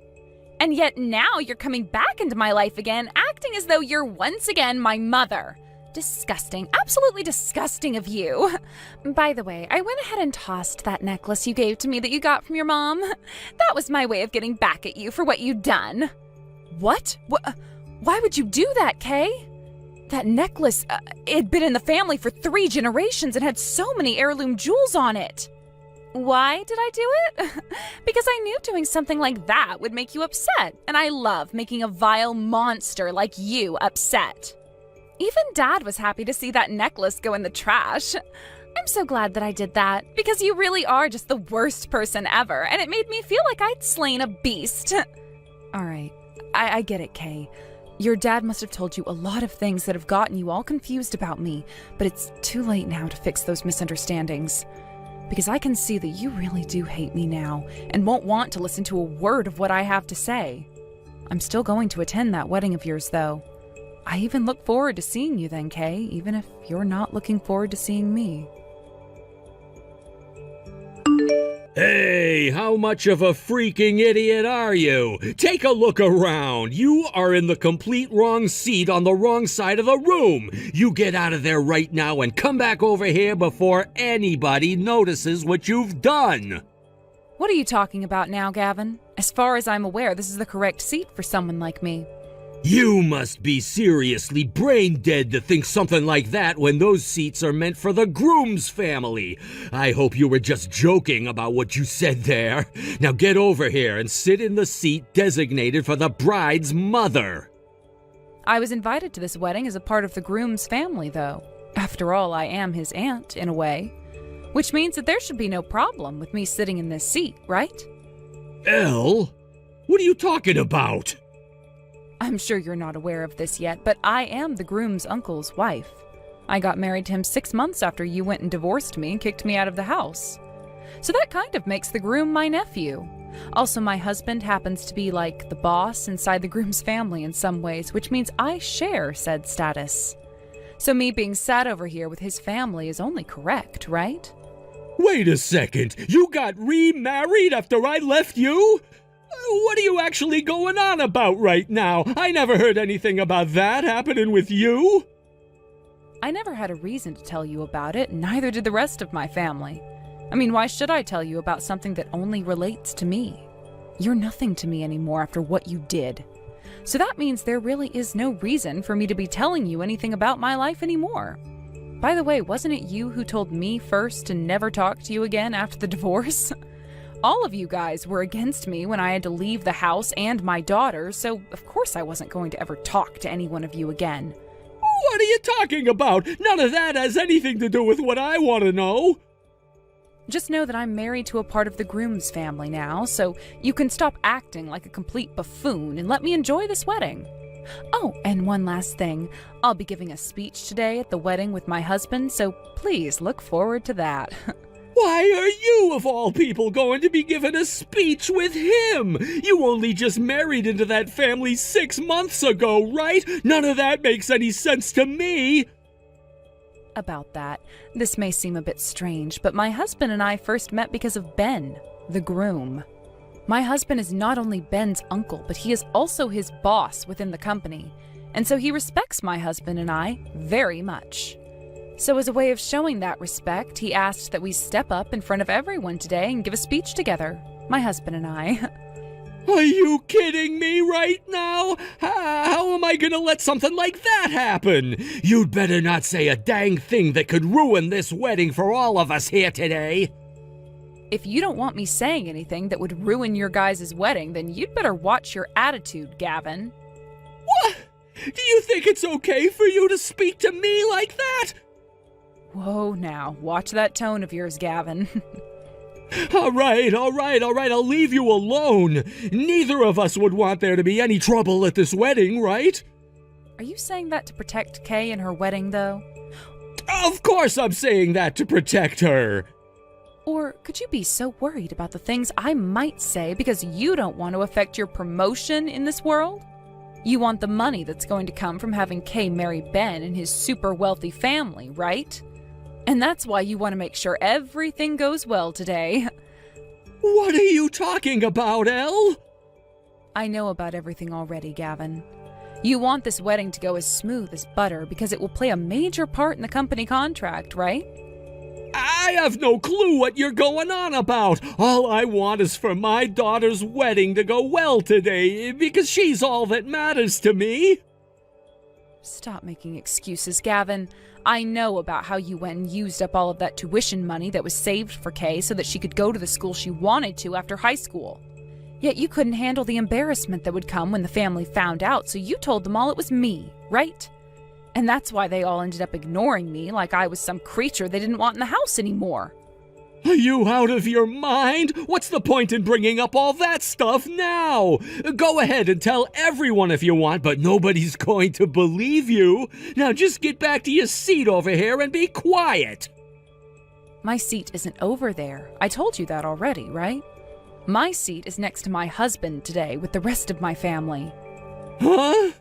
And yet now you're coming back into my life again, acting as though you're once again my mother. Disgusting, absolutely disgusting of you. By the way, I went ahead and tossed that necklace you gave to me that you got from your mom. That was my way of getting back at you for what you'd done. What? Why would you do that, Kay? That necklace, it had been in the family for 3 generations and had so many heirloom jewels on it. Why did I do it? Because I knew doing something like that would make you upset, and I love making a vile monster like you upset. Even Dad was happy to see that necklace go in the trash. I'm so glad that I did that, because you really are just the worst person ever, and it made me feel like I'd slain a beast. All right, I get it, Kay. Your dad must have told you a lot of things that have gotten you all confused about me, but it's too late now to fix those misunderstandings. Because I can see that you really do hate me now, and won't want to listen to a word of what I have to say. I'm still going to attend that wedding of yours, though. I even look forward to seeing you then, Kay, even if you're not looking forward to seeing me. Hey, how much of a freaking idiot are you? Take a look around. You are in the complete wrong seat on the wrong side of the room. You get out of there right now and come back over here before anybody notices what you've done. What are you talking about now, Gavin? As far as I'm aware, this is the correct seat for someone like me. You must be seriously brain dead to think something like that when those seats are meant for the groom's family. I hope you were just joking about what you said there. Now get over here and sit in the seat designated for the bride's mother. I was invited to this wedding as a part of the groom's family, though. After all, I am his aunt, in a way. Which means that there should be no problem with me sitting in this seat, right? Elle? What are you talking about? I'm sure you're not aware of this yet, but I am the groom's uncle's wife. I got married to him 6 months after you went and divorced me and kicked me out of the house. So that kind of makes the groom my nephew. Also, my husband happens to be like the boss inside the groom's family in some ways, which means I share said status. So me being sat over here with his family is only correct, right? Wait a second, you got remarried after I left you? What are you actually going on about right now? I never heard anything about that happening with you. I never had a reason to tell you about it, neither did the rest of my family. I mean, why should I tell you about something that only relates to me? You're nothing to me anymore after what you did. So that means there really is no reason for me to be telling you anything about my life anymore. By the way, wasn't it you who told me first to never talk to you again after the divorce? All of you guys were against me when I had to leave the house and my daughter, so of course I wasn't going to ever talk to any one of you again. What are you talking about? None of that has anything to do with what I want to know. Just know that I'm married to a part of the groom's family now, so you can stop acting like a complete buffoon and let me enjoy this wedding. Oh, and one last thing. I'll be giving a speech today at the wedding with my husband, so please look forward to that. Why are you, of all people, going to be giving a speech with him? You only just married into that family 6 months ago, right? None of that makes any sense to me. About that, this may seem a bit strange, but my husband and I first met because of Ben, the groom. My husband is not only Ben's uncle, but he is also his boss within the company, and so he respects my husband and I very much. So as a way of showing that respect, he asked that we step up in front of everyone today and give a speech together, my husband and I. Are you kidding me right now? How am I gonna let something like that happen? You'd better not say a dang thing that could ruin this wedding for all of us here today. If you don't want me saying anything that would ruin your guys' wedding, then you'd better watch your attitude, Gavin. What? Do you think it's okay for you to speak to me like that? Whoa now, watch that tone of yours, Gavin. All right, I'll leave you alone. Neither of us would want there to be any trouble at this wedding, right? Are you saying that to protect Kay and her wedding, though? Of course I'm saying that to protect her. Or could you be so worried about the things I might say because you don't want to affect your promotion in this world? You want the money that's going to come from having Kay marry Ben and his super wealthy family, right? And that's why you want to make sure everything goes well today. What are you talking about, Elle? I know about everything already, Gavin. You want this wedding to go as smooth as butter because it will play a major part in the company contract, right? I have no clue what you're going on about. All I want is for my daughter's wedding to go well today because she's all that matters to me. Stop making excuses, Gavin. I know about how you went and used up all of that tuition money that was saved for Kay so that she could go to the school she wanted to after high school. Yet you couldn't handle the embarrassment that would come when the family found out, so you told them all it was me, right? And that's why they all ended up ignoring me like I was some creature they didn't want in the house anymore. Are you out of your mind? What's the point in bringing up all that stuff now? Go ahead and tell everyone if you want, but nobody's going to believe you. Now just get back to your seat over here and be quiet. My seat isn't over there. I told you that already, right? My seat is next to my husband today with the rest of my family. Huh?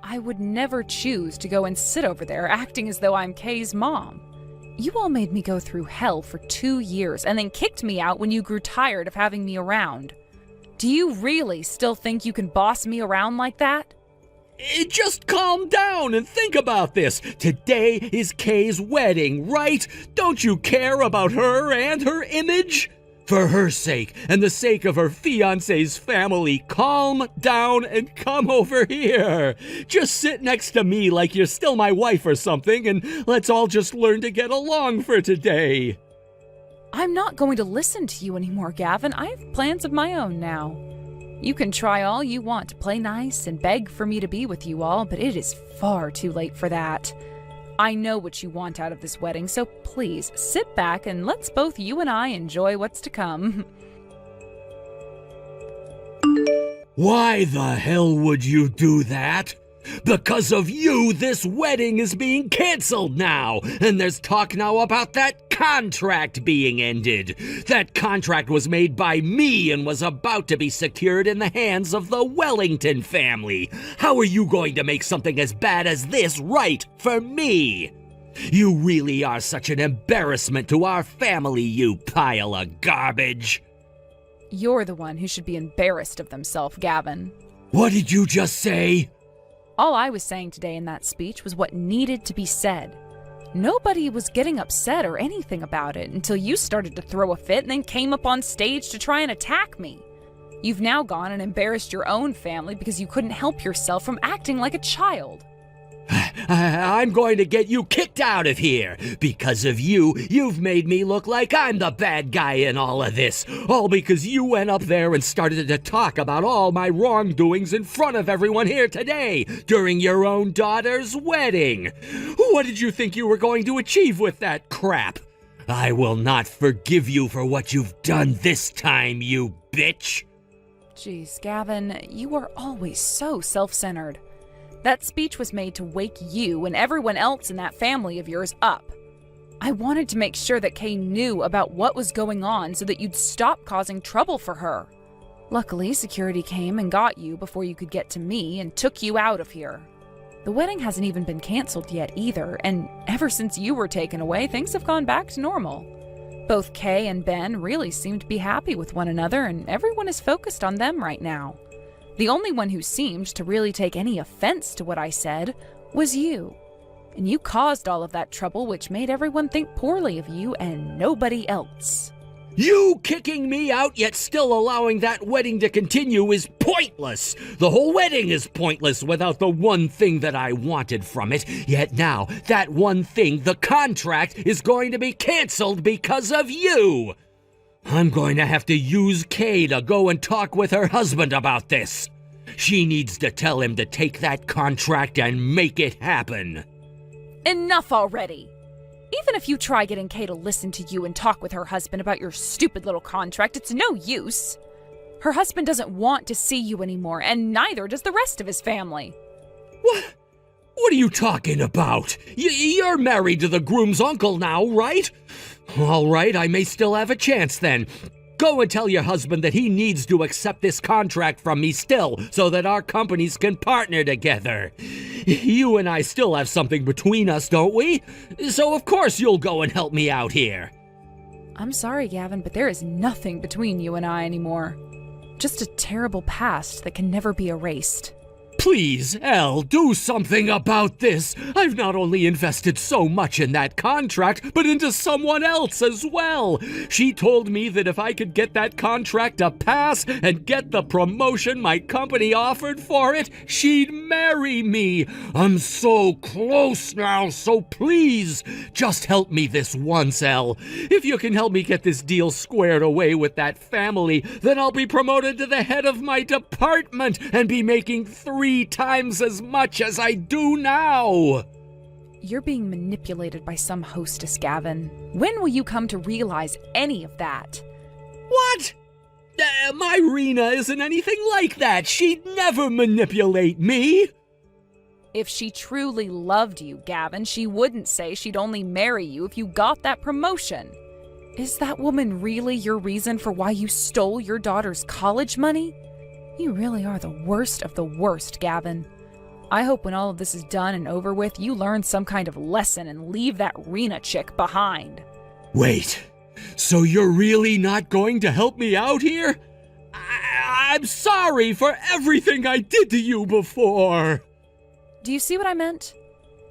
I would never choose to go and sit over there acting as though I'm Kay's mom. You all made me go through hell for 2 years and then kicked me out when you grew tired of having me around. Do you really still think you can boss me around like that? Just calm down and think about this. Today is Kay's wedding, right? Don't you care about her and her image? For her sake and the sake of her fiancé's family, calm down and come over here. Just sit next to me like you're still my wife or something, and let's all just learn to get along for today. I'm not going to listen to you anymore, Gavin. I have plans of my own now. You can try all you want to play nice and beg for me to be with you all, but it is far too late for that. I know what you want out of this wedding, so please sit back and let's both you and I enjoy what's to come. Why the hell would you do that? Because of you, this wedding is being canceled now, and there's talk now about that contract being ended. That contract was made by me and was about to be secured in the hands of the Wellington family. How are you going to make something as bad as this right for me? You really are such an embarrassment to our family, you pile of garbage. You're the one who should be embarrassed of themselves, Gavin. What did you just say? All I was saying today in that speech was what needed to be said. Nobody was getting upset or anything about it until you started to throw a fit and then came up on stage to try and attack me. You've now gone and embarrassed your own family because you couldn't help yourself from acting like a child. I'm going to get you kicked out of here. Because of you, you've made me look like I'm the bad guy in all of this. All because you went up there and started to talk about all my wrongdoings in front of everyone here today during your own daughter's wedding. What did you think you were going to achieve with that crap? I will not forgive you for what you've done this time, you bitch. Jeez, Gavin, you are always so self-centered. That speech was made to wake you and everyone else in that family of yours up. I wanted to make sure that Kay knew about what was going on so that you'd stop causing trouble for her. Luckily, security came and got you before you could get to me and took you out of here. The wedding hasn't even been canceled yet either, and ever since you were taken away, things have gone back to normal. Both Kay and Ben really seem to be happy with one another, and everyone is focused on them right now. The only one who seemed to really take any offense to what I said was you. And you caused all of that trouble, which made everyone think poorly of you and nobody else. You kicking me out yet still allowing that wedding to continue is pointless. The whole wedding is pointless without the one thing that I wanted from it. Yet now, that one thing, the contract, is going to be canceled because of you. I'm going to have to use Kay to go and talk with her husband about this. She needs to tell him to take that contract and make it happen. Enough already! Even if you try getting Kay to listen to you and talk with her husband about your stupid little contract, it's no use. Her husband doesn't want to see you anymore, and neither does the rest of his family. What? What are you talking about? You're married to the groom's uncle now, right? All right, I may still have a chance then. Go and tell your husband that he needs to accept this contract from me still, so that our companies can partner together. You and I still have something between us, don't we? So of course you'll go and help me out here. I'm sorry, Gavin, but there is nothing between you and I anymore. Just a terrible past that can never be erased. Please, Elle, do something about this. I've not only invested so much in that contract, but into someone else as well. She told me that if I could get that contract to pass and get the promotion my company offered for it, she'd marry me. I'm so close now, so please, just help me this once, Elle. If you can help me get this deal squared away with that family, then I'll be promoted to the head of my department and be making 3 times as much as I do now. You're being manipulated by some hostess, Gavin. When will you come to realize any of that? What? My Rena isn't anything like that. She'd never manipulate me. If she truly loved you, Gavin, she wouldn't say she'd only marry you if you got that promotion. Is that woman really your reason for why you stole your daughter's college money? You really are the worst of the worst, Gavin. I hope when all of this is done and over with, you learn some kind of lesson and leave that Rena chick behind. Wait, so you're really not going to help me out here? I'm sorry for everything I did to you before. Do you see what I meant?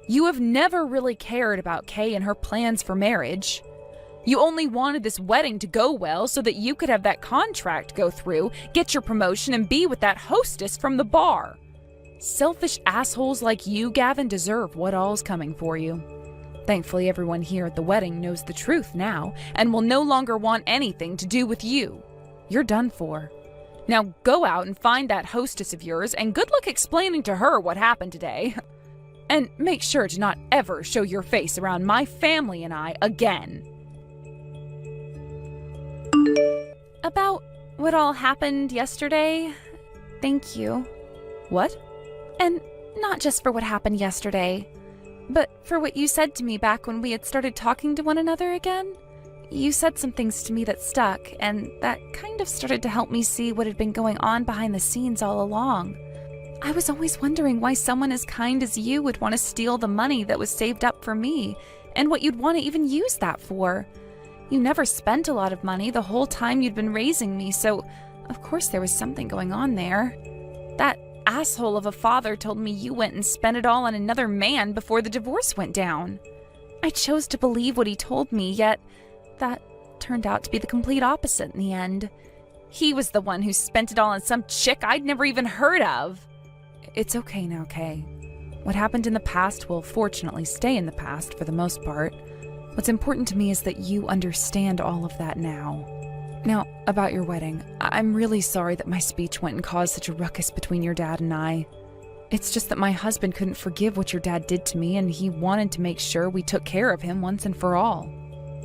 You have never really cared about Kay and her plans for marriage. You only wanted this wedding to go well so that you could have that contract go through, get your promotion, and be with that hostess from the bar. Selfish assholes like you, Gavin, deserve what all's coming for you. Thankfully, everyone here at the wedding knows the truth now and will no longer want anything to do with you. You're done for. Now go out and find that hostess of yours, and good luck explaining to her what happened today. And make sure to not ever show your face around my family and I again. About what all happened yesterday, thank you. What? And not just for what happened yesterday, but for what you said to me back when we had started talking to one another again. You said some things to me that stuck, and that kind of started to help me see what had been going on behind the scenes all along. I was always wondering why someone as kind as you would want to steal the money that was saved up for me, and what you'd want to even use that for. You never spent a lot of money the whole time you'd been raising me, so of course there was something going on there. That asshole of a father told me you went and spent it all on another man before the divorce went down. I chose to believe what he told me, yet that turned out to be the complete opposite in the end. He was the one who spent it all on some chick I'd never even heard of. It's okay now, Kay. What happened in the past will fortunately stay in the past for the most part. What's important to me is that you understand all of that now. Now, about your wedding, I'm really sorry that my speech went and caused such a ruckus between your dad and I. It's just that my husband couldn't forgive what your dad did to me, and he wanted to make sure we took care of him once and for all.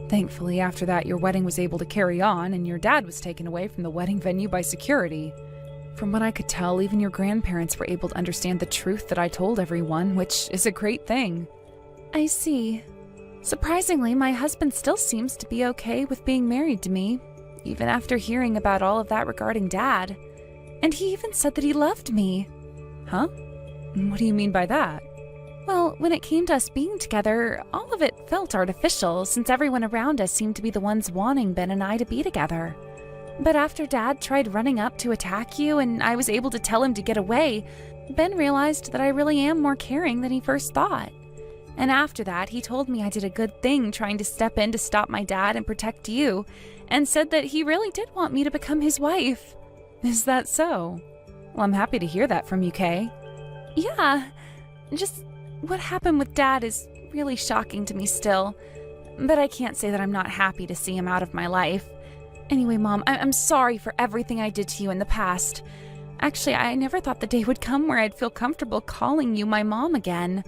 Thankfully, after that, your wedding was able to carry on, and your dad was taken away from the wedding venue by security. From what I could tell, even your grandparents were able to understand the truth that I told everyone, which is a great thing. I see. Surprisingly, my husband still seems to be okay with being married to me, even after hearing about all of that regarding Dad. And he even said that he loved me. Huh? What do you mean by that? Well, when it came to us being together, all of it felt artificial, since everyone around us seemed to be the ones wanting Ben and I to be together. But after Dad tried running up to attack you and I was able to tell him to get away, Ben realized that I really am more caring than he first thought. And after that, he told me I did a good thing trying to step in to stop my dad and protect you, and said that he really did want me to become his wife. Is that so? Well, I'm happy to hear that from you, Kay. Yeah, just what happened with Dad is really shocking to me still, but I can't say that I'm not happy to see him out of my life. Anyway, Mom, I'm sorry for everything I did to you in the past. Actually, I never thought the day would come where I'd feel comfortable calling you my mom again.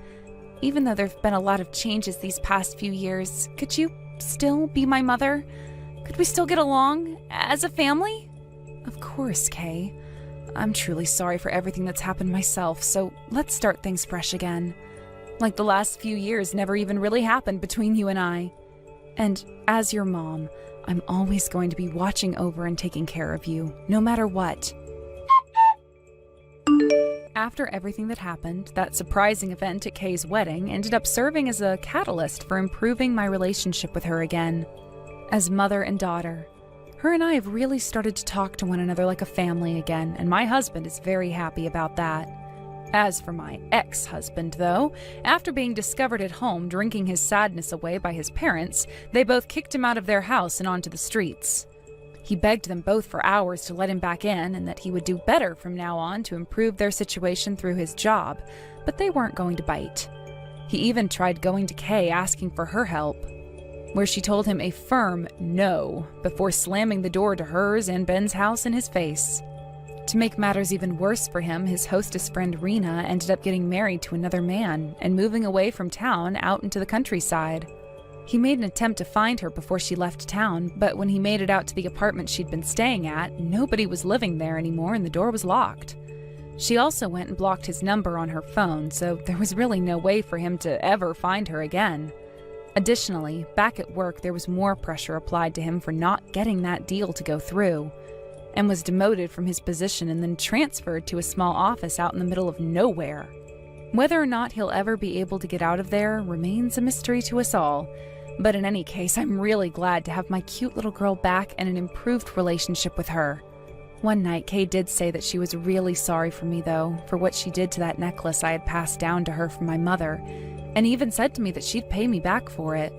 Even though there've been a lot of changes these past few years, could you still be my mother? Could we still get along as a family? Of course, Kay. I'm truly sorry for everything that's happened myself, so let's start things fresh again. Like the last few years never even really happened between you and I. And as your mom, I'm always going to be watching over and taking care of you, no matter what. After everything that happened, that surprising event at Kay's wedding ended up serving as a catalyst for improving my relationship with her again. As mother and daughter, her and I have really started to talk to one another like a family again, and my husband is very happy about that. As for my ex-husband, though, after being discovered at home drinking his sadness away by his parents, they both kicked him out of their house and onto the streets. He begged them both for hours to let him back in and that he would do better from now on to improve their situation through his job, but they weren't going to bite. He even tried going to Kay asking for her help, where she told him a firm no before slamming the door to hers and Ben's house in his face. To make matters even worse for him, his hostess friend Rena ended up getting married to another man and moving away from town out into the countryside. He made an attempt to find her before she left town, but when he made it out to the apartment she'd been staying at, nobody was living there anymore and the door was locked. She also went and blocked his number on her phone, so there was really no way for him to ever find her again. Additionally, back at work there was more pressure applied to him for not getting that deal to go through, and was demoted from his position and then transferred to a small office out in the middle of nowhere. Whether or not he'll ever be able to get out of there remains a mystery to us all, but in any case, I'm really glad to have my cute little girl back and an improved relationship with her. One night, Kay did say that she was really sorry for me, though, for what she did to that necklace I had passed down to her from my mother, and even said to me that she'd pay me back for it.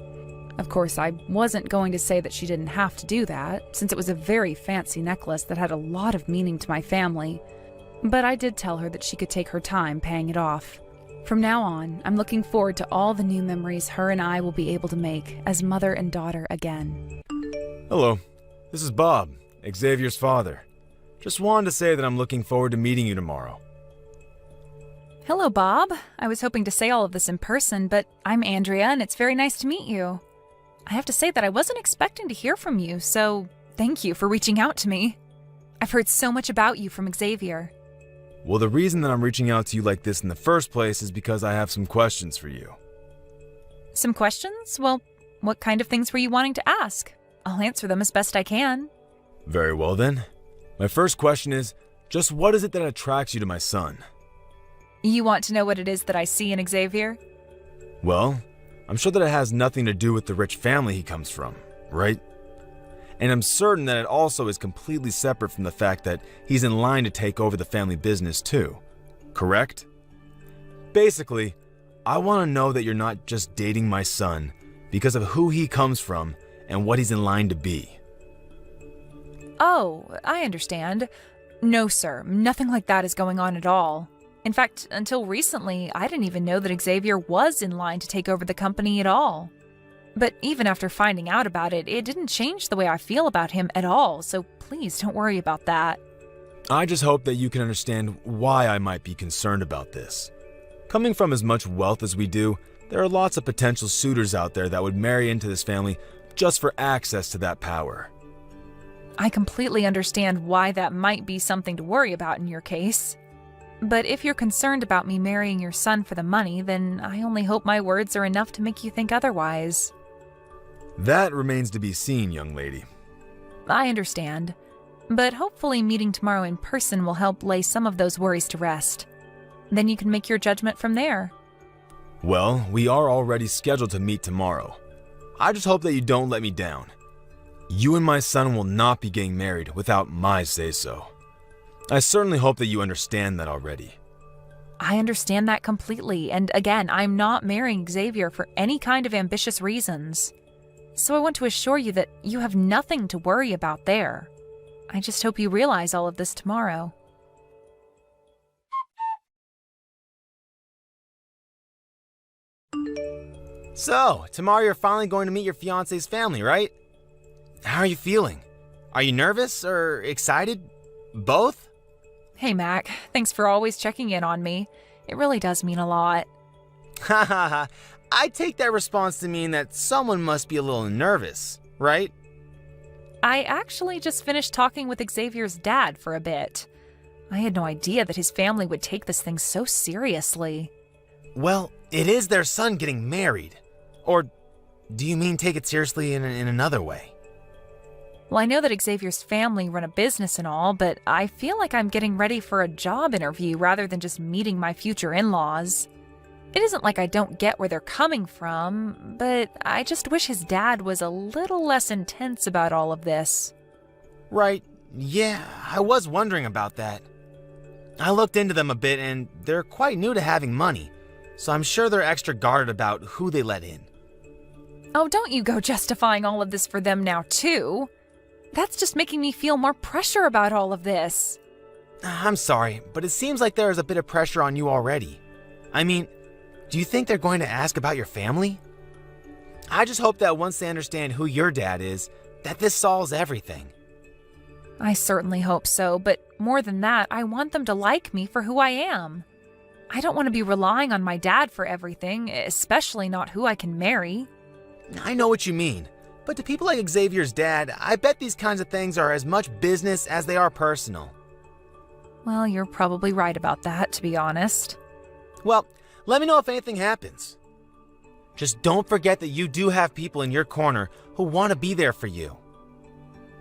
Of course, I wasn't going to say that she didn't have to do that, since it was a very fancy necklace that had a lot of meaning to my family, but I did tell her that she could take her time paying it off. From now on, I'm looking forward to all the new memories her and I will be able to make as mother and daughter again. Hello, this is Bob, Xavier's father. Just wanted to say that I'm looking forward to meeting you tomorrow. Hello, Bob. I was hoping to say all of this in person, but I'm Andrea, and it's very nice to meet you. I have to say that I wasn't expecting to hear from you, so thank you for reaching out to me. I've heard so much about you from Xavier. Well, the reason that I'm reaching out to you like this in the first place is because I have some questions for you. Some questions? Well, what kind of things were you wanting to ask? I'll answer them as best I can. Very well then. My first question is, just what is it that attracts you to my son? You want to know what it is that I see in Xavier? Well, I'm sure that it has nothing to do with the rich family he comes from, right? And I'm certain that it also is completely separate from the fact that he's in line to take over the family business too, correct? Basically, I want to know that you're not just dating my son because of who he comes from and what he's in line to be. Oh, I understand. No, sir, nothing like that is going on at all. In fact, until recently, I didn't even know that Xavier was in line to take over the company at all. But even after finding out about it, it didn't change the way I feel about him at all, so please don't worry about that. I just hope that you can understand why I might be concerned about this. Coming from as much wealth as we do, there are lots of potential suitors out there that would marry into this family just for access to that power. I completely understand why that might be something to worry about in your case. But if you're concerned about me marrying your son for the money, then I only hope my words are enough to make you think otherwise. That remains to be seen, young lady. I understand. But hopefully meeting tomorrow in person will help lay some of those worries to rest. Then you can make your judgment from there. Well, we are already scheduled to meet tomorrow. I just hope that you don't let me down. You and my son will not be getting married without my say-so. I certainly hope that you understand that already. I understand that completely, and again, I'm not marrying Xavier for any kind of ambitious reasons. So I want to assure you that you have nothing to worry about there. I just hope you realize all of this tomorrow. So, tomorrow you're finally going to meet your fiance's family, right? How are you feeling? Are you nervous or excited? Both? Hey, Mac. Thanks for always checking in on me. It really does mean a lot. Ha ha ha. I take that response to mean that someone must be a little nervous, right? I actually just finished talking with Xavier's dad for a bit. I had no idea that his family would take this thing so seriously. Well, it is their son getting married. Or do you mean take it seriously in another way? Well, I know that Xavier's family run a business and all, but I feel like I'm getting ready for a job interview rather than just meeting my future in-laws. It isn't like I don't get where they're coming from, but I just wish his dad was a little less intense about all of this. Right, yeah, I was wondering about that. I looked into them a bit and they're quite new to having money, so I'm sure they're extra guarded about who they let in. Oh, don't you go justifying all of this for them now, too. That's just making me feel more pressure about all of this. I'm sorry, but it seems like there is a bit of pressure on you already. I mean, do you think they're going to ask about your family? I just hope that once they understand who your dad is, that this solves everything. I certainly hope so, but more than that, I want them to like me for who I am. I don't want to be relying on my dad for everything, especially not who I can marry. I know what you mean, but to people like Xavier's dad, I bet these kinds of things are as much business as they are personal. Well, you're probably right about that, to be honest. Well, let me know if anything happens. Just don't forget that you do have people in your corner who want to be there for you.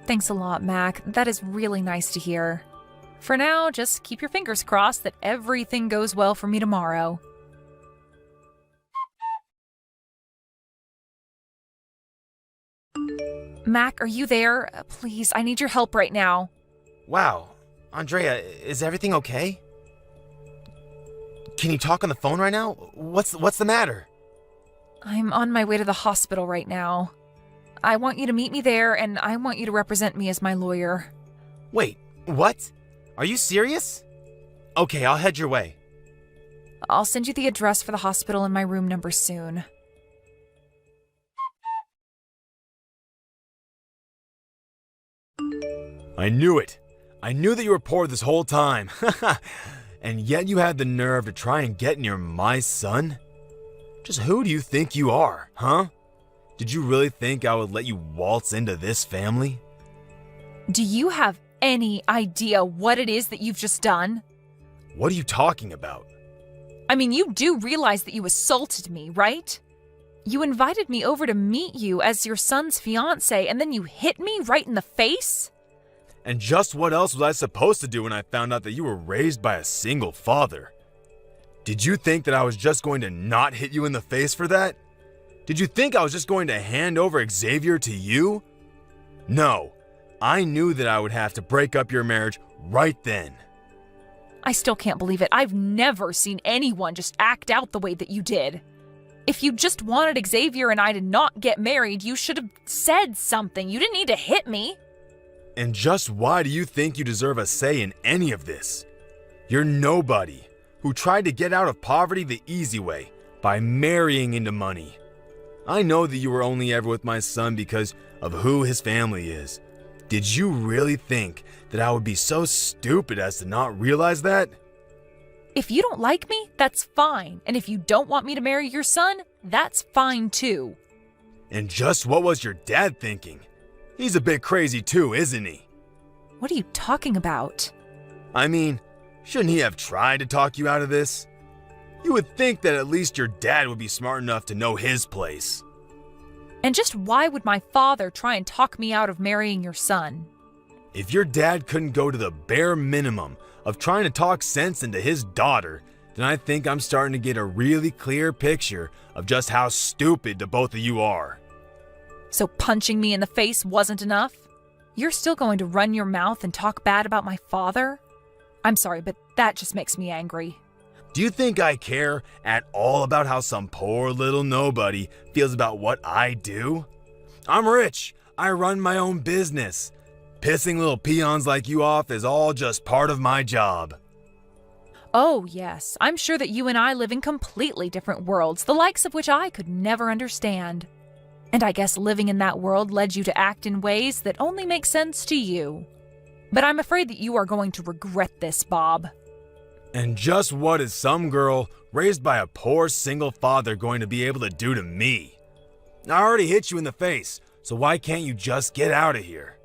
Thanks a lot, Mac. That is really nice to hear. For now, just keep your fingers crossed that everything goes well for me tomorrow. Mac, are you there? Please, I need your help right now. Wow, Andrea, is everything okay? Can you talk on the phone right now? What's the matter? I'm on my way to the hospital right now. I want you to meet me there, and I want you to represent me as my lawyer. Wait, what? Are you serious? Okay, I'll head your way. I'll send you the address for the hospital and my room number soon. I knew it. I knew that you were poor this whole time. And yet you had the nerve to try and get near my son? Just who do you think you are, huh? Did you really think I would let you waltz into this family? Do you have any idea what it is that you've just done? What are you talking about? I mean, you do realize that you assaulted me, right? You invited me over to meet you as your son's fiancé, and then you hit me right in the face? And just what else was I supposed to do when I found out that you were raised by a single father? Did you think that I was just going to not hit you in the face for that? Did you think I was just going to hand over Xavier to you? No, I knew that I would have to break up your marriage right then. I still can't believe it. I've never seen anyone just act out the way that you did. If you just wanted Xavier and I to not get married, you should have said something. You didn't need to hit me. And just why do you think you deserve a say in any of this? You're nobody who tried to get out of poverty the easy way by marrying into money. I know that you were only ever with my son because of who his family is. Did you really think that I would be so stupid as to not realize that? If you don't like me, that's fine. And if you don't want me to marry your son, that's fine too. And just what was your dad thinking? He's a bit crazy too, isn't he? What are you talking about? I mean, shouldn't he have tried to talk you out of this? You would think that at least your dad would be smart enough to know his place. And just why would my father try and talk me out of marrying your son? If your dad couldn't go to the bare minimum of trying to talk sense into his daughter, then I think I'm starting to get a really clear picture of just how stupid the both of you are. So punching me in the face wasn't enough? You're still going to run your mouth and talk bad about my father? I'm sorry, but that just makes me angry. Do you think I care at all about how some poor little nobody feels about what I do? I'm rich. I run my own business. Pissing little peons like you off is all just part of my job. Oh, yes. I'm sure that you and I live in completely different worlds, the likes of which I could never understand. And I guess living in that world led you to act in ways that only make sense to you. But I'm afraid that you are going to regret this, Bob. And just what is some girl raised by a poor single father going to be able to do to me? I already hit you in the face, so why can't you just get out of here?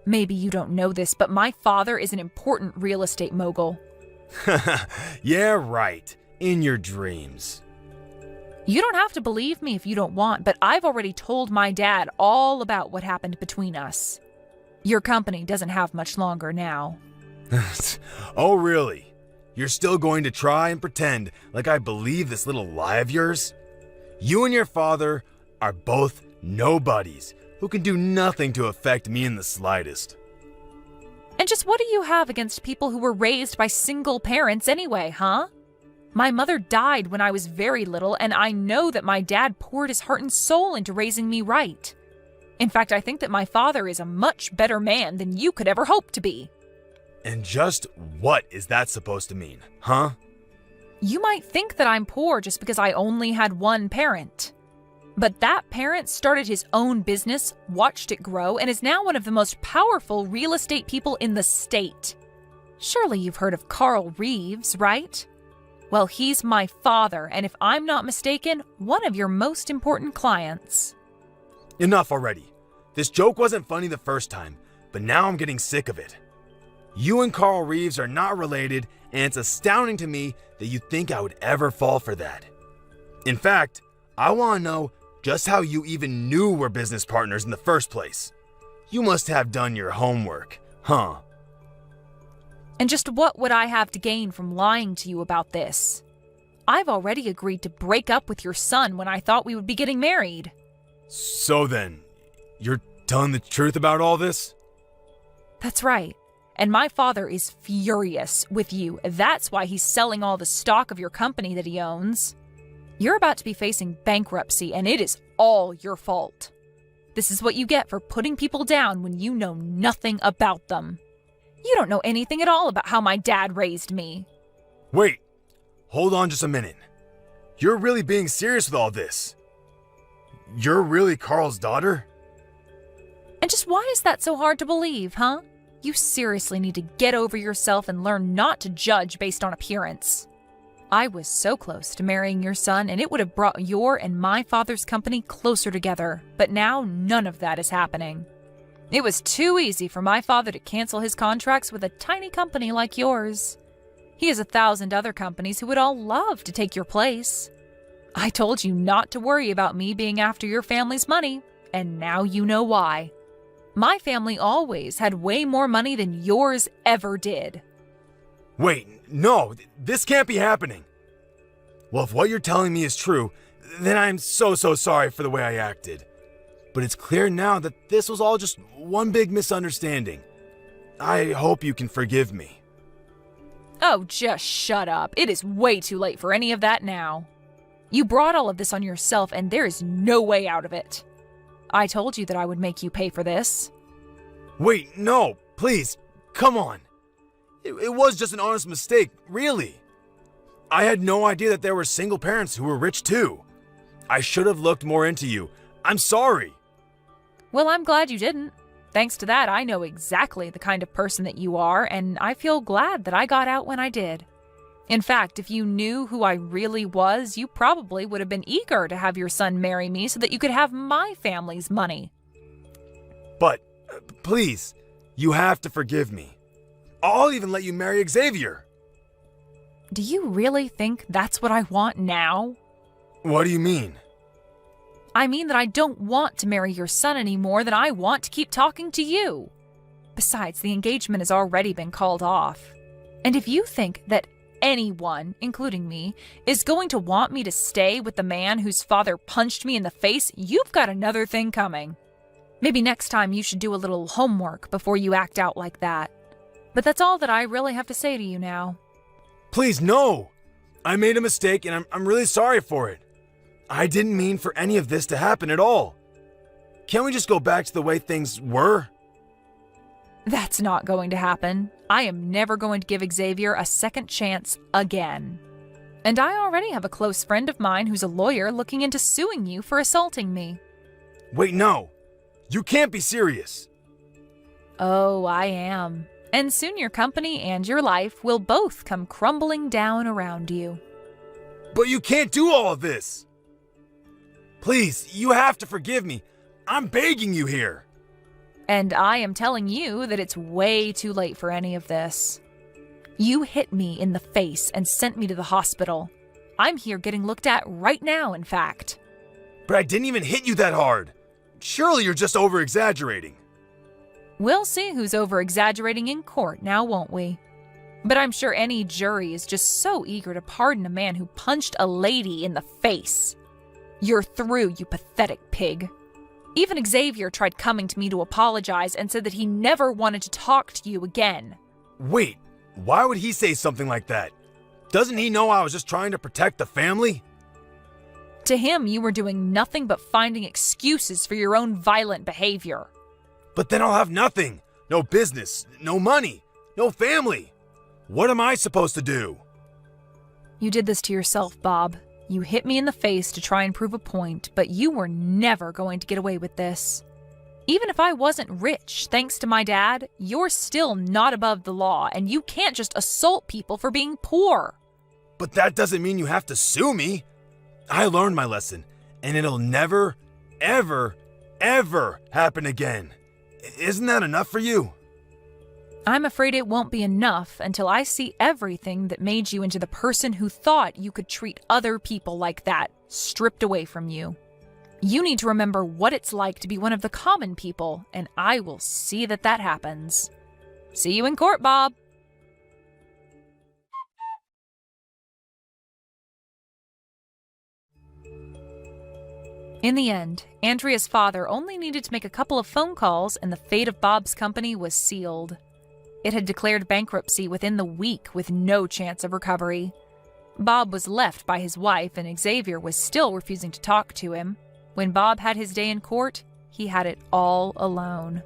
Maybe you don't know this, but my father is an important real estate mogul. Yeah, right. In your dreams. You don't have to believe me if you don't want, but I've already told my dad all about what happened between us. Your company doesn't have much longer now. Oh, really? You're still going to try and pretend like I believe this little lie of yours? You and your father are both nobodies who can do nothing to affect me in the slightest. And just what do you have against people who were raised by single parents anyway, huh? My mother died when I was very little, and I know that my dad poured his heart and soul into raising me right. In fact, I think that my father is a much better man than you could ever hope to be. And just what is that supposed to mean, huh? You might think that I'm poor just because I only had one parent. But that parent started his own business, watched it grow, and is now one of the most powerful real estate people in the state. Surely you've heard of Carl Reeves, right? Well, he's my father, and if I'm not mistaken, one of your most important clients. Enough already. This joke wasn't funny the first time, but now I'm getting sick of it. You and Carl Reeves are not related, and it's astounding to me that you think I would ever fall for that. In fact, I want to know just how you even knew we're business partners in the first place. You must have done your homework, huh? And just what would I have to gain from lying to you about this? I've already agreed to break up with your son when I thought we would be getting married. So then, you're telling the truth about all this? That's right. And my father is furious with you. That's why he's selling all the stock of your company that he owns. You're about to be facing bankruptcy, and it is all your fault. This is what you get for putting people down when you know nothing about them. You don't know anything at all about how my dad raised me. Wait, hold on just a minute. You're really being serious with all this? You're really Carl's daughter? And just why is that so hard to believe, huh? You seriously need to get over yourself and learn not to judge based on appearance. I was so close to marrying your son, and it would have brought your and my father's company closer together, but now none of that is happening. It was too easy for my father to cancel his contracts with a tiny company like yours. He has 1,000 other companies who would all love to take your place. I told you not to worry about me being after your family's money, and now you know why. My family always had way more money than yours ever did. Wait, no, this can't be happening. Well, if what you're telling me is true, then I'm so sorry for the way I acted. But it's clear now that this was all just one big misunderstanding. I hope you can forgive me. Oh, just shut up. It is way too late for any of that now. You brought all of this on yourself, and there is no way out of it. I told you that I would make you pay for this. Wait, no, please, come on. It was just an honest mistake, really. I had no idea that there were single parents who were rich too. I should have looked more into you. I'm sorry. Well, I'm glad you didn't. Thanks to that, I know exactly the kind of person that you are, and I feel glad that I got out when I did. In fact, if you knew who I really was, you probably would have been eager to have your son marry me so that you could have my family's money. But, please, you have to forgive me. I'll even let you marry Xavier. Do you really think that's what I want now? What do you mean? I mean that I don't want to marry your son any more than I want to keep talking to you. Besides, the engagement has already been called off. And if you think that anyone, including me, is going to want me to stay with the man whose father punched me in the face, you've got another thing coming. Maybe next time you should do a little homework before you act out like that. But that's all that I really have to say to you now. Please, no! I made a mistake and I'm really sorry for it. I didn't mean for any of this to happen at all. Can't we just go back to the way things were? That's not going to happen. I am never going to give Xavier a second chance again. And I already have a close friend of mine who's a lawyer looking into suing you for assaulting me. Wait, no. You can't be serious. Oh, I am. And soon your company and your life will both come crumbling down around you. But you can't do all of this. Please, you have to forgive me. I'm begging you here. And I am telling you that it's way too late for any of this. You hit me in the face and sent me to the hospital. I'm here getting looked at right now, in fact. But I didn't even hit you that hard. Surely you're just over-exaggerating. We'll see who's over-exaggerating in court now, won't we? But I'm sure any jury is just so eager to pardon a man who punched a lady in the face. You're through, you pathetic pig. Even Xavier tried coming to me to apologize and said that he never wanted to talk to you again. Wait, why would he say something like that? Doesn't he know I was just trying to protect the family? To him, you were doing nothing but finding excuses for your own violent behavior. But then I'll have nothing. No business, no money, no family. What am I supposed to do? You did this to yourself, Bob. You hit me in the face to try and prove a point, but you were never going to get away with this. Even if I wasn't rich, thanks to my dad, you're still not above the law, and you can't just assault people for being poor. But that doesn't mean you have to sue me. I learned my lesson, and it'll never, ever, ever happen again. Isn't that enough for you? I'm afraid it won't be enough until I see everything that made you into the person who thought you could treat other people like that stripped away from you. You need to remember what it's like to be one of the common people, and I will see that that happens. See you in court, Bob. In the end, Andrea's father only needed to make a couple of phone calls and the fate of Bob's company was sealed. It had declared bankruptcy within the week with no chance of recovery. Bob was left by his wife and Xavier was still refusing to talk to him. When Bob had his day in court, he had it all alone.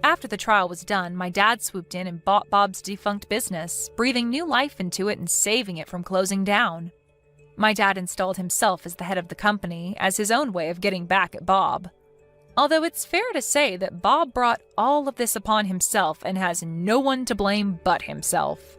After the trial was done, my dad swooped in and bought Bob's defunct business, breathing new life into it and saving it from closing down. My dad installed himself as the head of the company as his own way of getting back at Bob. Although it's fair to say that Bob brought all of this upon himself and has no one to blame but himself.